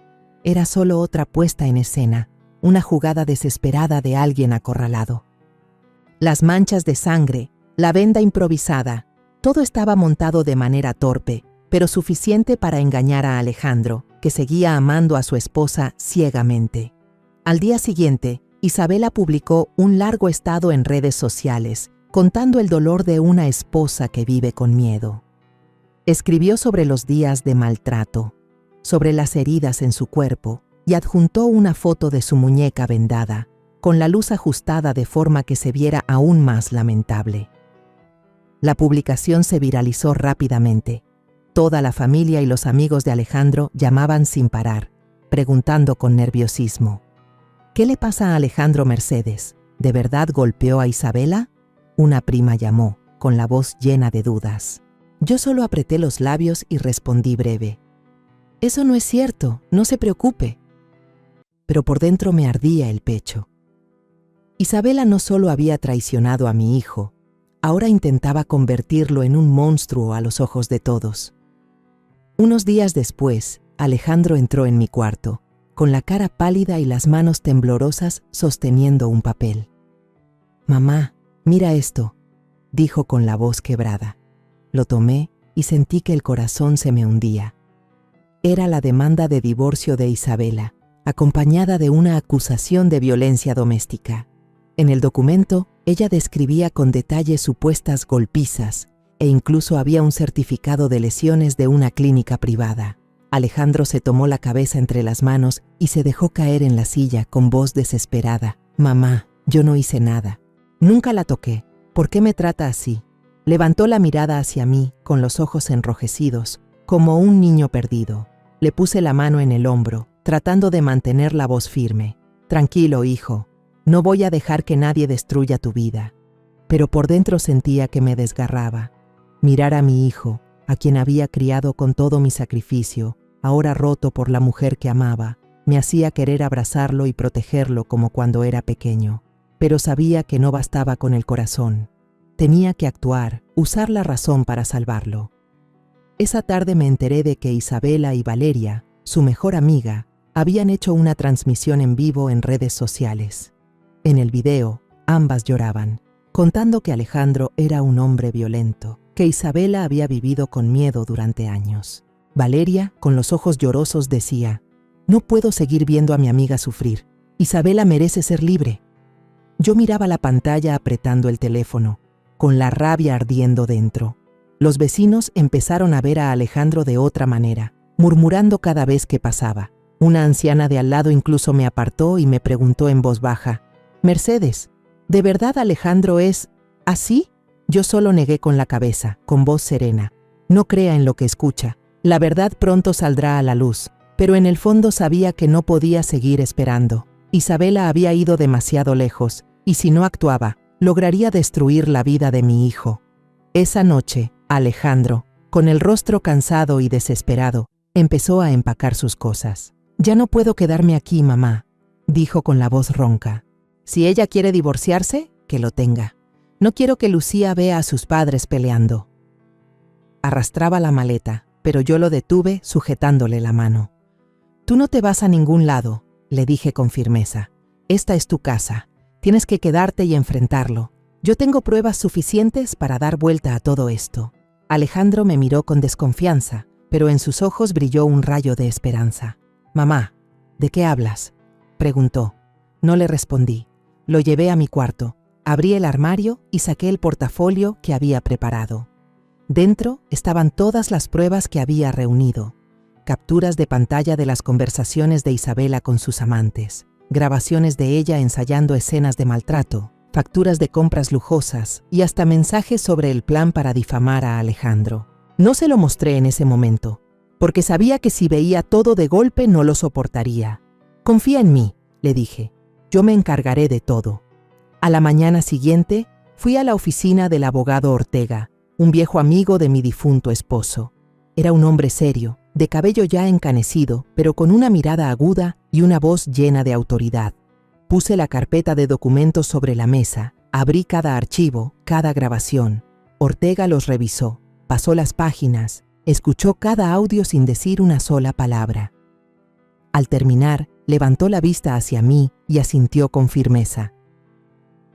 era solo otra puesta en escena, una jugada desesperada de alguien acorralado. Las manchas de sangre, la venda improvisada, todo estaba montado de manera torpe, pero suficiente para engañar a Alejandro, que seguía amando a su esposa ciegamente. Al día siguiente, Isabela publicó un largo estado en redes sociales, contando el dolor de una esposa que vive con miedo. Escribió sobre los días de maltrato, sobre las heridas en su cuerpo, y adjuntó una foto de su muñeca vendada, con la luz ajustada de forma que se viera aún más lamentable. La publicación se viralizó rápidamente. Toda la familia y los amigos de Alejandro llamaban sin parar, preguntando con nerviosismo: ¿qué le pasa a Alejandro Mercedes? ¿De verdad golpeó a Isabela? Una prima llamó, con la voz llena de dudas. Yo solo apreté los labios y respondí breve: «Eso no es cierto, no se preocupe». Pero por dentro me ardía el pecho. Isabela no solo había traicionado a mi hijo, ahora intentaba convertirlo en un monstruo a los ojos de todos. Unos días después, Alejandro entró en mi cuarto, con la cara pálida y las manos temblorosas sosteniendo un papel. «Mamá, mira esto», dijo con la voz quebrada. Lo tomé y sentí que el corazón se me hundía. Era la demanda de divorcio de Isabela, acompañada de una acusación de violencia doméstica. En el documento, ella describía con detalle supuestas golpizas e incluso había un certificado de lesiones de una clínica privada. Alejandro se tomó la cabeza entre las manos y se dejó caer en la silla con voz desesperada. «Mamá, yo no hice nada. Nunca la toqué. ¿Por qué me trata así?». Levantó la mirada hacia mí, con los ojos enrojecidos, como un niño perdido. Le puse la mano en el hombro, tratando de mantener la voz firme. «Tranquilo, hijo. No voy a dejar que nadie destruya tu vida». Pero por dentro sentía que me desgarraba. Mirar a mi hijo, a quien había criado con todo mi sacrificio, ahora roto por la mujer que amaba, me hacía querer abrazarlo y protegerlo como cuando era pequeño. Pero sabía que no bastaba con el corazón. Tenía que actuar, usar la razón para salvarlo. Esa tarde me enteré de que Isabela y Valeria, su mejor amiga, habían hecho una transmisión en vivo en redes sociales. En el video, ambas lloraban, contando que Alejandro era un hombre violento, que Isabela había vivido con miedo durante años. Valeria, con los ojos llorosos, decía: «No puedo seguir viendo a mi amiga sufrir. Isabela merece ser libre». Yo miraba la pantalla apretando el teléfono, con la rabia ardiendo dentro. Los vecinos empezaron a ver a Alejandro de otra manera, murmurando cada vez que pasaba. Una anciana de al lado incluso me apartó y me preguntó en voz baja: «Mercedes, ¿de verdad Alejandro es así?». Yo solo negué con la cabeza, con voz serena: «No crea en lo que escucha. La verdad pronto saldrá a la luz». Pero en el fondo sabía que no podía seguir esperando. Isabela había ido demasiado lejos, y si no actuaba, lograría destruir la vida de mi hijo. Esa noche, Alejandro, con el rostro cansado y desesperado, empezó a empacar sus cosas. «Ya no puedo quedarme aquí, mamá», dijo con la voz ronca. «Si ella quiere divorciarse, que lo tenga. No quiero que Lucía vea a sus padres peleando». Arrastraba la maleta, pero yo lo detuve sujetándole la mano. «Tú no te vas a ningún lado», le dije con firmeza. «Esta es tu casa. Tienes que quedarte y enfrentarlo. Yo tengo pruebas suficientes para dar vuelta a todo esto». Alejandro me miró con desconfianza, pero en sus ojos brilló un rayo de esperanza. «Mamá, ¿de qué hablas?», preguntó. No le respondí. Lo llevé a mi cuarto, abrí el armario y saqué el portafolio que había preparado. Dentro estaban todas las pruebas que había reunido: capturas de pantalla de las conversaciones de Isabela con sus amantes, grabaciones de ella ensayando escenas de maltrato, facturas de compras lujosas y hasta mensajes sobre el plan para difamar a Alejandro. No se lo mostré en ese momento, porque sabía que si veía todo de golpe no lo soportaría. «Confía en mí», le dije. «Yo me encargaré de todo». A la mañana siguiente, fui a la oficina del abogado Ortega, un viejo amigo de mi difunto esposo. Era un hombre serio, de cabello ya encanecido, pero con una mirada aguda y una voz llena de autoridad. Puse la carpeta de documentos sobre la mesa Abrí cada archivo, cada grabación. Ortega los revisó, pasó las páginas, escuchó cada audio sin decir una sola palabra. Al terminar, levantó la vista hacia mí y asintió con firmeza.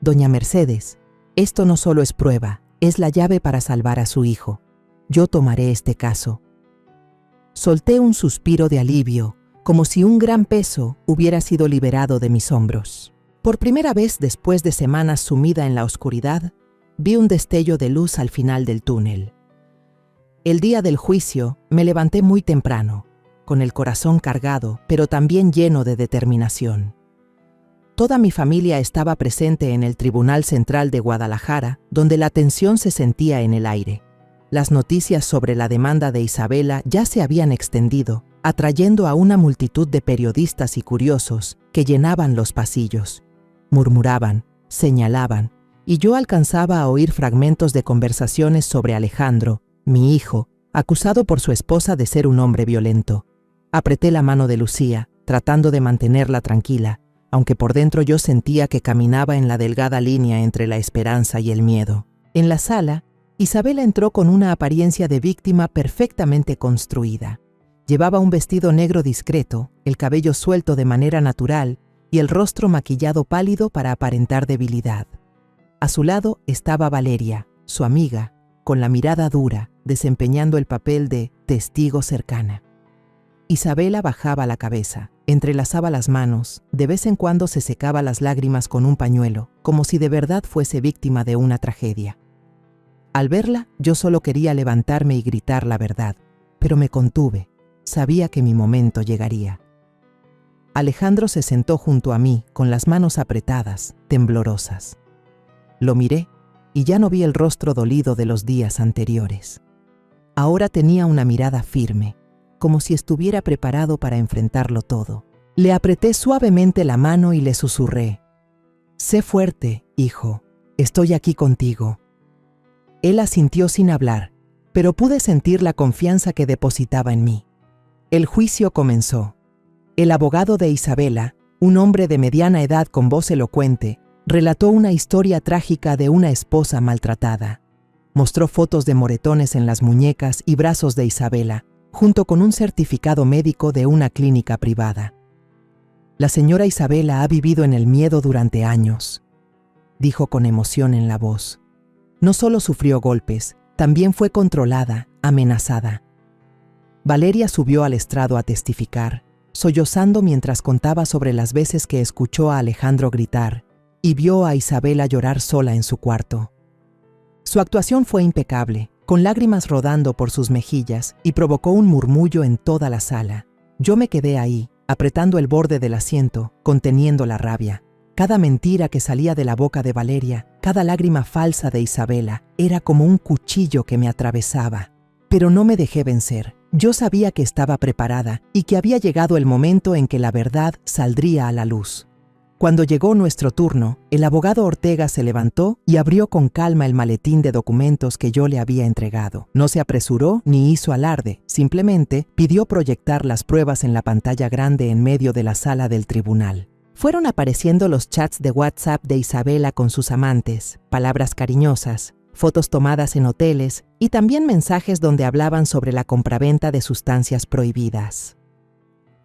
Doña Mercedes, esto no solo es prueba, es la llave para salvar a su hijo. Yo tomaré este caso. Solté un suspiro de alivio, como si un gran peso hubiera sido liberado de mis hombros. Por primera vez después de semanas sumida en la oscuridad, vi un destello de luz al final del túnel. El día del juicio me levanté muy temprano, con el corazón cargado, pero también lleno de determinación. Toda mi familia estaba presente en el Tribunal Central de Guadalajara, donde la tensión se sentía en el aire. Las noticias sobre la demanda de Isabela ya se habían extendido, atrayendo a una multitud de periodistas y curiosos que llenaban los pasillos. Murmuraban, señalaban, y yo alcanzaba a oír fragmentos de conversaciones sobre Alejandro, mi hijo, acusado por su esposa de ser un hombre violento. Apreté la mano de Lucía, tratando de mantenerla tranquila, aunque por dentro yo sentía que caminaba en la delgada línea entre la esperanza y el miedo. En la sala, Isabela entró con una apariencia de víctima perfectamente construida. Llevaba un vestido negro discreto, el cabello suelto de manera natural y el rostro maquillado pálido para aparentar debilidad. A su lado estaba Valeria, su amiga, con la mirada dura, desempeñando el papel de testigo cercana. Isabela bajaba la cabeza, entrelazaba las manos, de vez en cuando se secaba las lágrimas con un pañuelo, como si de verdad fuese víctima de una tragedia. Al verla, yo solo quería levantarme y gritar la verdad, pero me contuve. Sabía que mi momento llegaría. Alejandro se sentó junto a mí, con las manos apretadas, temblorosas. Lo miré y ya no vi el rostro dolido de los días anteriores. Ahora tenía una mirada firme, como si estuviera preparado para enfrentarlo todo. Le apreté suavemente la mano y le susurré: «Sé fuerte, hijo, estoy aquí contigo». Él asintió sin hablar, pero pude sentir la confianza que depositaba en mí. El juicio comenzó. El abogado de Isabela, un hombre de mediana edad con voz elocuente, relató una historia trágica de una esposa maltratada. Mostró fotos de moretones en las muñecas y brazos de Isabela, junto con un certificado médico de una clínica privada. La señora Isabela ha vivido en el miedo durante años, dijo con emoción en la voz. No solo sufrió golpes, también fue controlada, amenazada. Valeria subió al estrado a testificar, sollozando mientras contaba sobre las veces que escuchó a Alejandro gritar y vio a Isabela llorar sola en su cuarto. Su actuación fue impecable, con lágrimas rodando por sus mejillas, y provocó un murmullo en toda la sala. Yo me quedé ahí, apretando el borde del asiento, conteniendo la rabia. Cada mentira que salía de la boca de Valeria, cada lágrima falsa de Isabela, era como un cuchillo que me atravesaba. Pero no me dejé vencer. Yo sabía que estaba preparada y que había llegado el momento en que la verdad saldría a la luz. Cuando llegó nuestro turno, el abogado Ortega se levantó y abrió con calma el maletín de documentos que yo le había entregado. No se apresuró ni hizo alarde, simplemente pidió proyectar las pruebas en la pantalla grande en medio de la sala del tribunal. Fueron apareciendo los chats de WhatsApp de Isabela con sus amantes, palabras cariñosas, fotos tomadas en hoteles y también mensajes donde hablaban sobre la compraventa de sustancias prohibidas.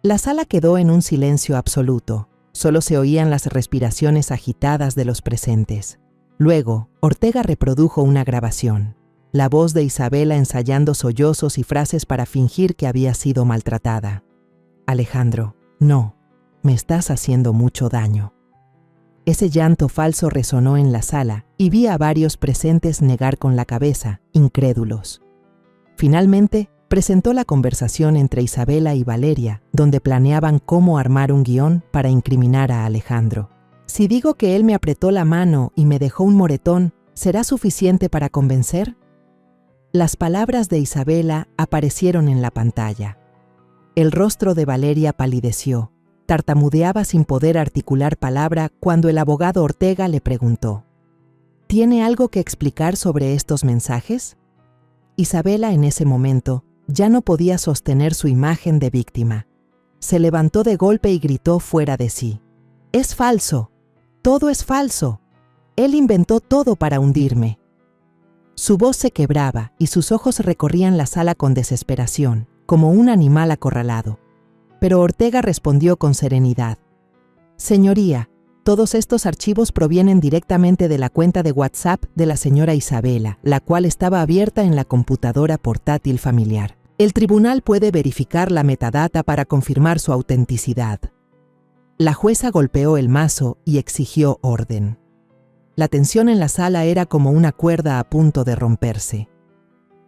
La sala quedó en un silencio absoluto. Solo se oían las respiraciones agitadas de los presentes. Luego, Ortega reprodujo una grabación. La voz de Isabela ensayando sollozos y frases para fingir que había sido maltratada. «Alejandro, no, me estás haciendo mucho daño». Ese llanto falso resonó en la sala y vi a varios presentes negar con la cabeza, incrédulos. Finalmente, presentó la conversación entre Isabela y Valeria, donde planeaban cómo armar un guión para incriminar a Alejandro. Si digo que él me apretó la mano y me dejó un moretón, ¿será suficiente para convencer? Las palabras de Isabela aparecieron en la pantalla. El rostro de Valeria palideció. Tartamudeaba sin poder articular palabra cuando el abogado Ortega le preguntó: ¿Tiene algo que explicar sobre estos mensajes? Isabela en ese momento ya no podía sostener su imagen de víctima. Se levantó de golpe y gritó fuera de sí: «¡Es falso! ¡Todo es falso!». Él inventó todo para hundirme. Su voz se quebraba y sus ojos recorrían la sala con desesperación, como un animal acorralado. Pero Ortega respondió con serenidad. Señoría, todos estos archivos provienen directamente de la cuenta de WhatsApp de la señora Isabela, la cual estaba abierta en la computadora portátil familiar. El tribunal puede verificar la metadata para confirmar su autenticidad. La jueza golpeó el mazo y exigió orden. La tensión en la sala era como una cuerda a punto de romperse.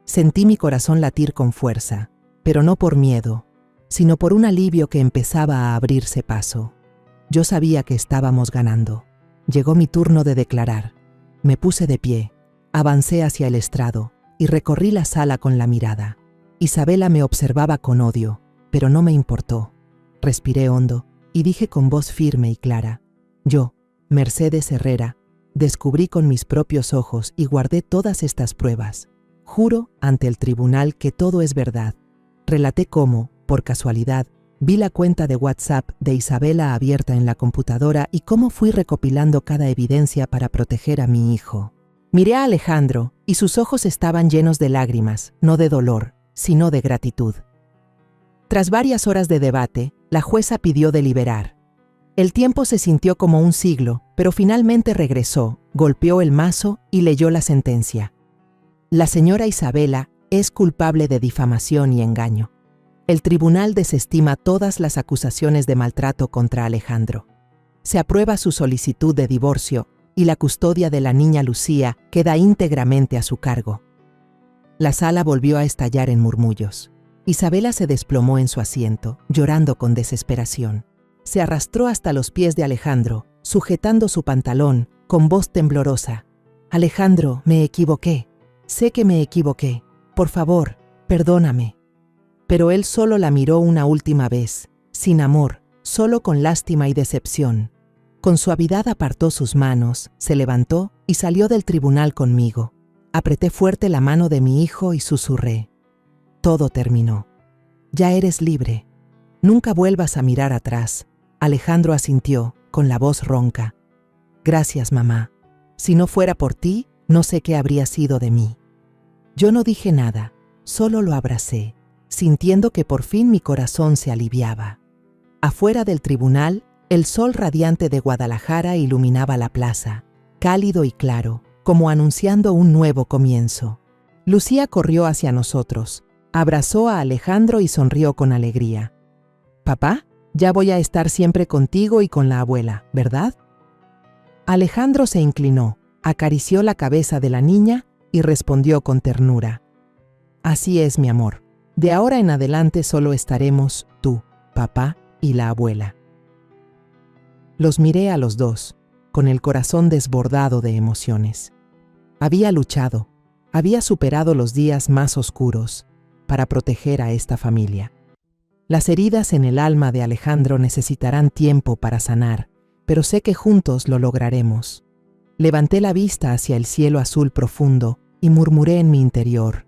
Sentí mi corazón latir con fuerza, pero no por miedo, sino por un alivio que empezaba a abrirse paso. Yo sabía que estábamos ganando. Llegó mi turno de declarar. Me puse de pie, avancé hacia el estrado y recorrí la sala con la mirada. Isabela me observaba con odio, pero no me importó. Respiré hondo y dije con voz firme y clara: yo, Mercedes Herrera, descubrí con mis propios ojos y guardé todas estas pruebas. Juro ante el tribunal que todo es verdad. Relaté cómo, por casualidad, vi la cuenta de WhatsApp de Isabela abierta en la computadora y cómo fui recopilando cada evidencia para proteger a mi hijo. Miré a Alejandro y sus ojos estaban llenos de lágrimas, no de dolor, sino de gratitud. Tras varias horas de debate, la jueza pidió deliberar. El tiempo se sintió como un siglo, pero finalmente regresó, golpeó el mazo y leyó la sentencia. La señora Isabela es culpable de difamación y engaño. El tribunal desestima todas las acusaciones de maltrato contra Alejandro. Se aprueba su solicitud de divorcio y la custodia de la niña Lucía queda íntegramente a su cargo. La sala volvió a estallar en murmullos. Isabela se desplomó en su asiento, llorando con desesperación. Se arrastró hasta los pies de Alejandro, sujetando su pantalón, con voz temblorosa. Alejandro, me equivoqué. Sé que me equivoqué. Por favor, perdóname. Pero él solo la miró una última vez, sin amor, solo con lástima y decepción. Con suavidad apartó sus manos, se levantó y salió del tribunal conmigo. Apreté fuerte la mano de mi hijo y susurré: todo terminó. Ya eres libre. Nunca vuelvas a mirar atrás. Alejandro asintió, con la voz ronca. Gracias, mamá. Si no fuera por ti, no sé qué habría sido de mí. Yo no dije nada, solo lo abracé, sintiendo que por fin mi corazón se aliviaba. Afuera del tribunal, el sol radiante de Guadalajara iluminaba la plaza, cálido y claro, como anunciando un nuevo comienzo. Lucía corrió hacia nosotros, abrazó a Alejandro y sonrió con alegría. «Papá, ya voy a estar siempre contigo y con la abuela, ¿verdad?» Alejandro se inclinó, acarició la cabeza de la niña y respondió con ternura: «Así es, mi amor. De ahora en adelante solo estaremos tú, papá y la abuela». Los miré a los dos, con el corazón desbordado de emociones. Había luchado, había superado los días más oscuros para proteger a esta familia. Las heridas en el alma de Alejandro necesitarán tiempo para sanar, pero sé que juntos lo lograremos. Levanté la vista hacia el cielo azul profundo y murmuré en mi interior: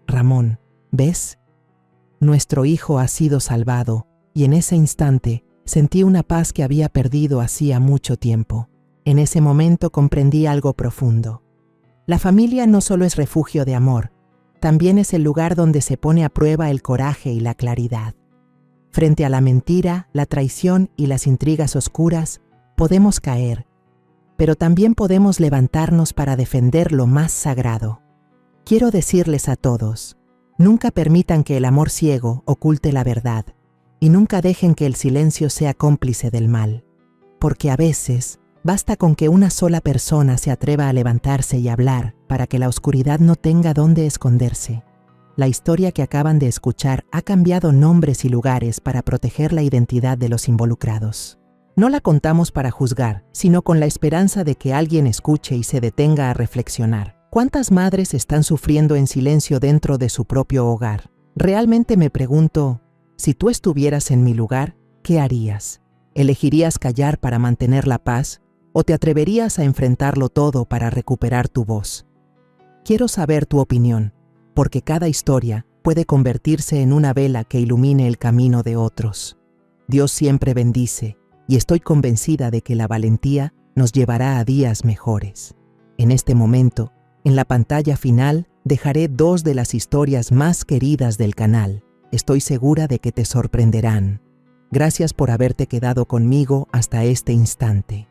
Ramón, ¿ves? Nuestro hijo ha sido salvado, y en ese instante sentí una paz que había perdido hacía mucho tiempo. En ese momento comprendí algo profundo. La familia no solo es refugio de amor, también es el lugar donde se pone a prueba el coraje y la claridad. Frente a la mentira, la traición y las intrigas oscuras, podemos caer, pero también podemos levantarnos para defender lo más sagrado. Quiero decirles a todos: nunca permitan que el amor ciego oculte la verdad, y nunca dejen que el silencio sea cómplice del mal, porque a veces basta con que una sola persona se atreva a levantarse y hablar para que la oscuridad no tenga dónde esconderse. La historia que acaban de escuchar ha cambiado nombres y lugares para proteger la identidad de los involucrados. No la contamos para juzgar, sino con la esperanza de que alguien escuche y se detenga a reflexionar. ¿Cuántas madres están sufriendo en silencio dentro de su propio hogar? Realmente me pregunto, si tú estuvieras en mi lugar, ¿qué harías? ¿Elegirías callar para mantener la paz o te atreverías a enfrentarlo todo para recuperar tu voz? Quiero saber tu opinión, porque cada historia puede convertirse en una vela que ilumine el camino de otros. Dios siempre bendice, y estoy convencida de que la valentía nos llevará a días mejores. En este momento, en la pantalla final, dejaré 2 de las historias más queridas del canal. Estoy segura de que te sorprenderán. Gracias por haberte quedado conmigo hasta este instante.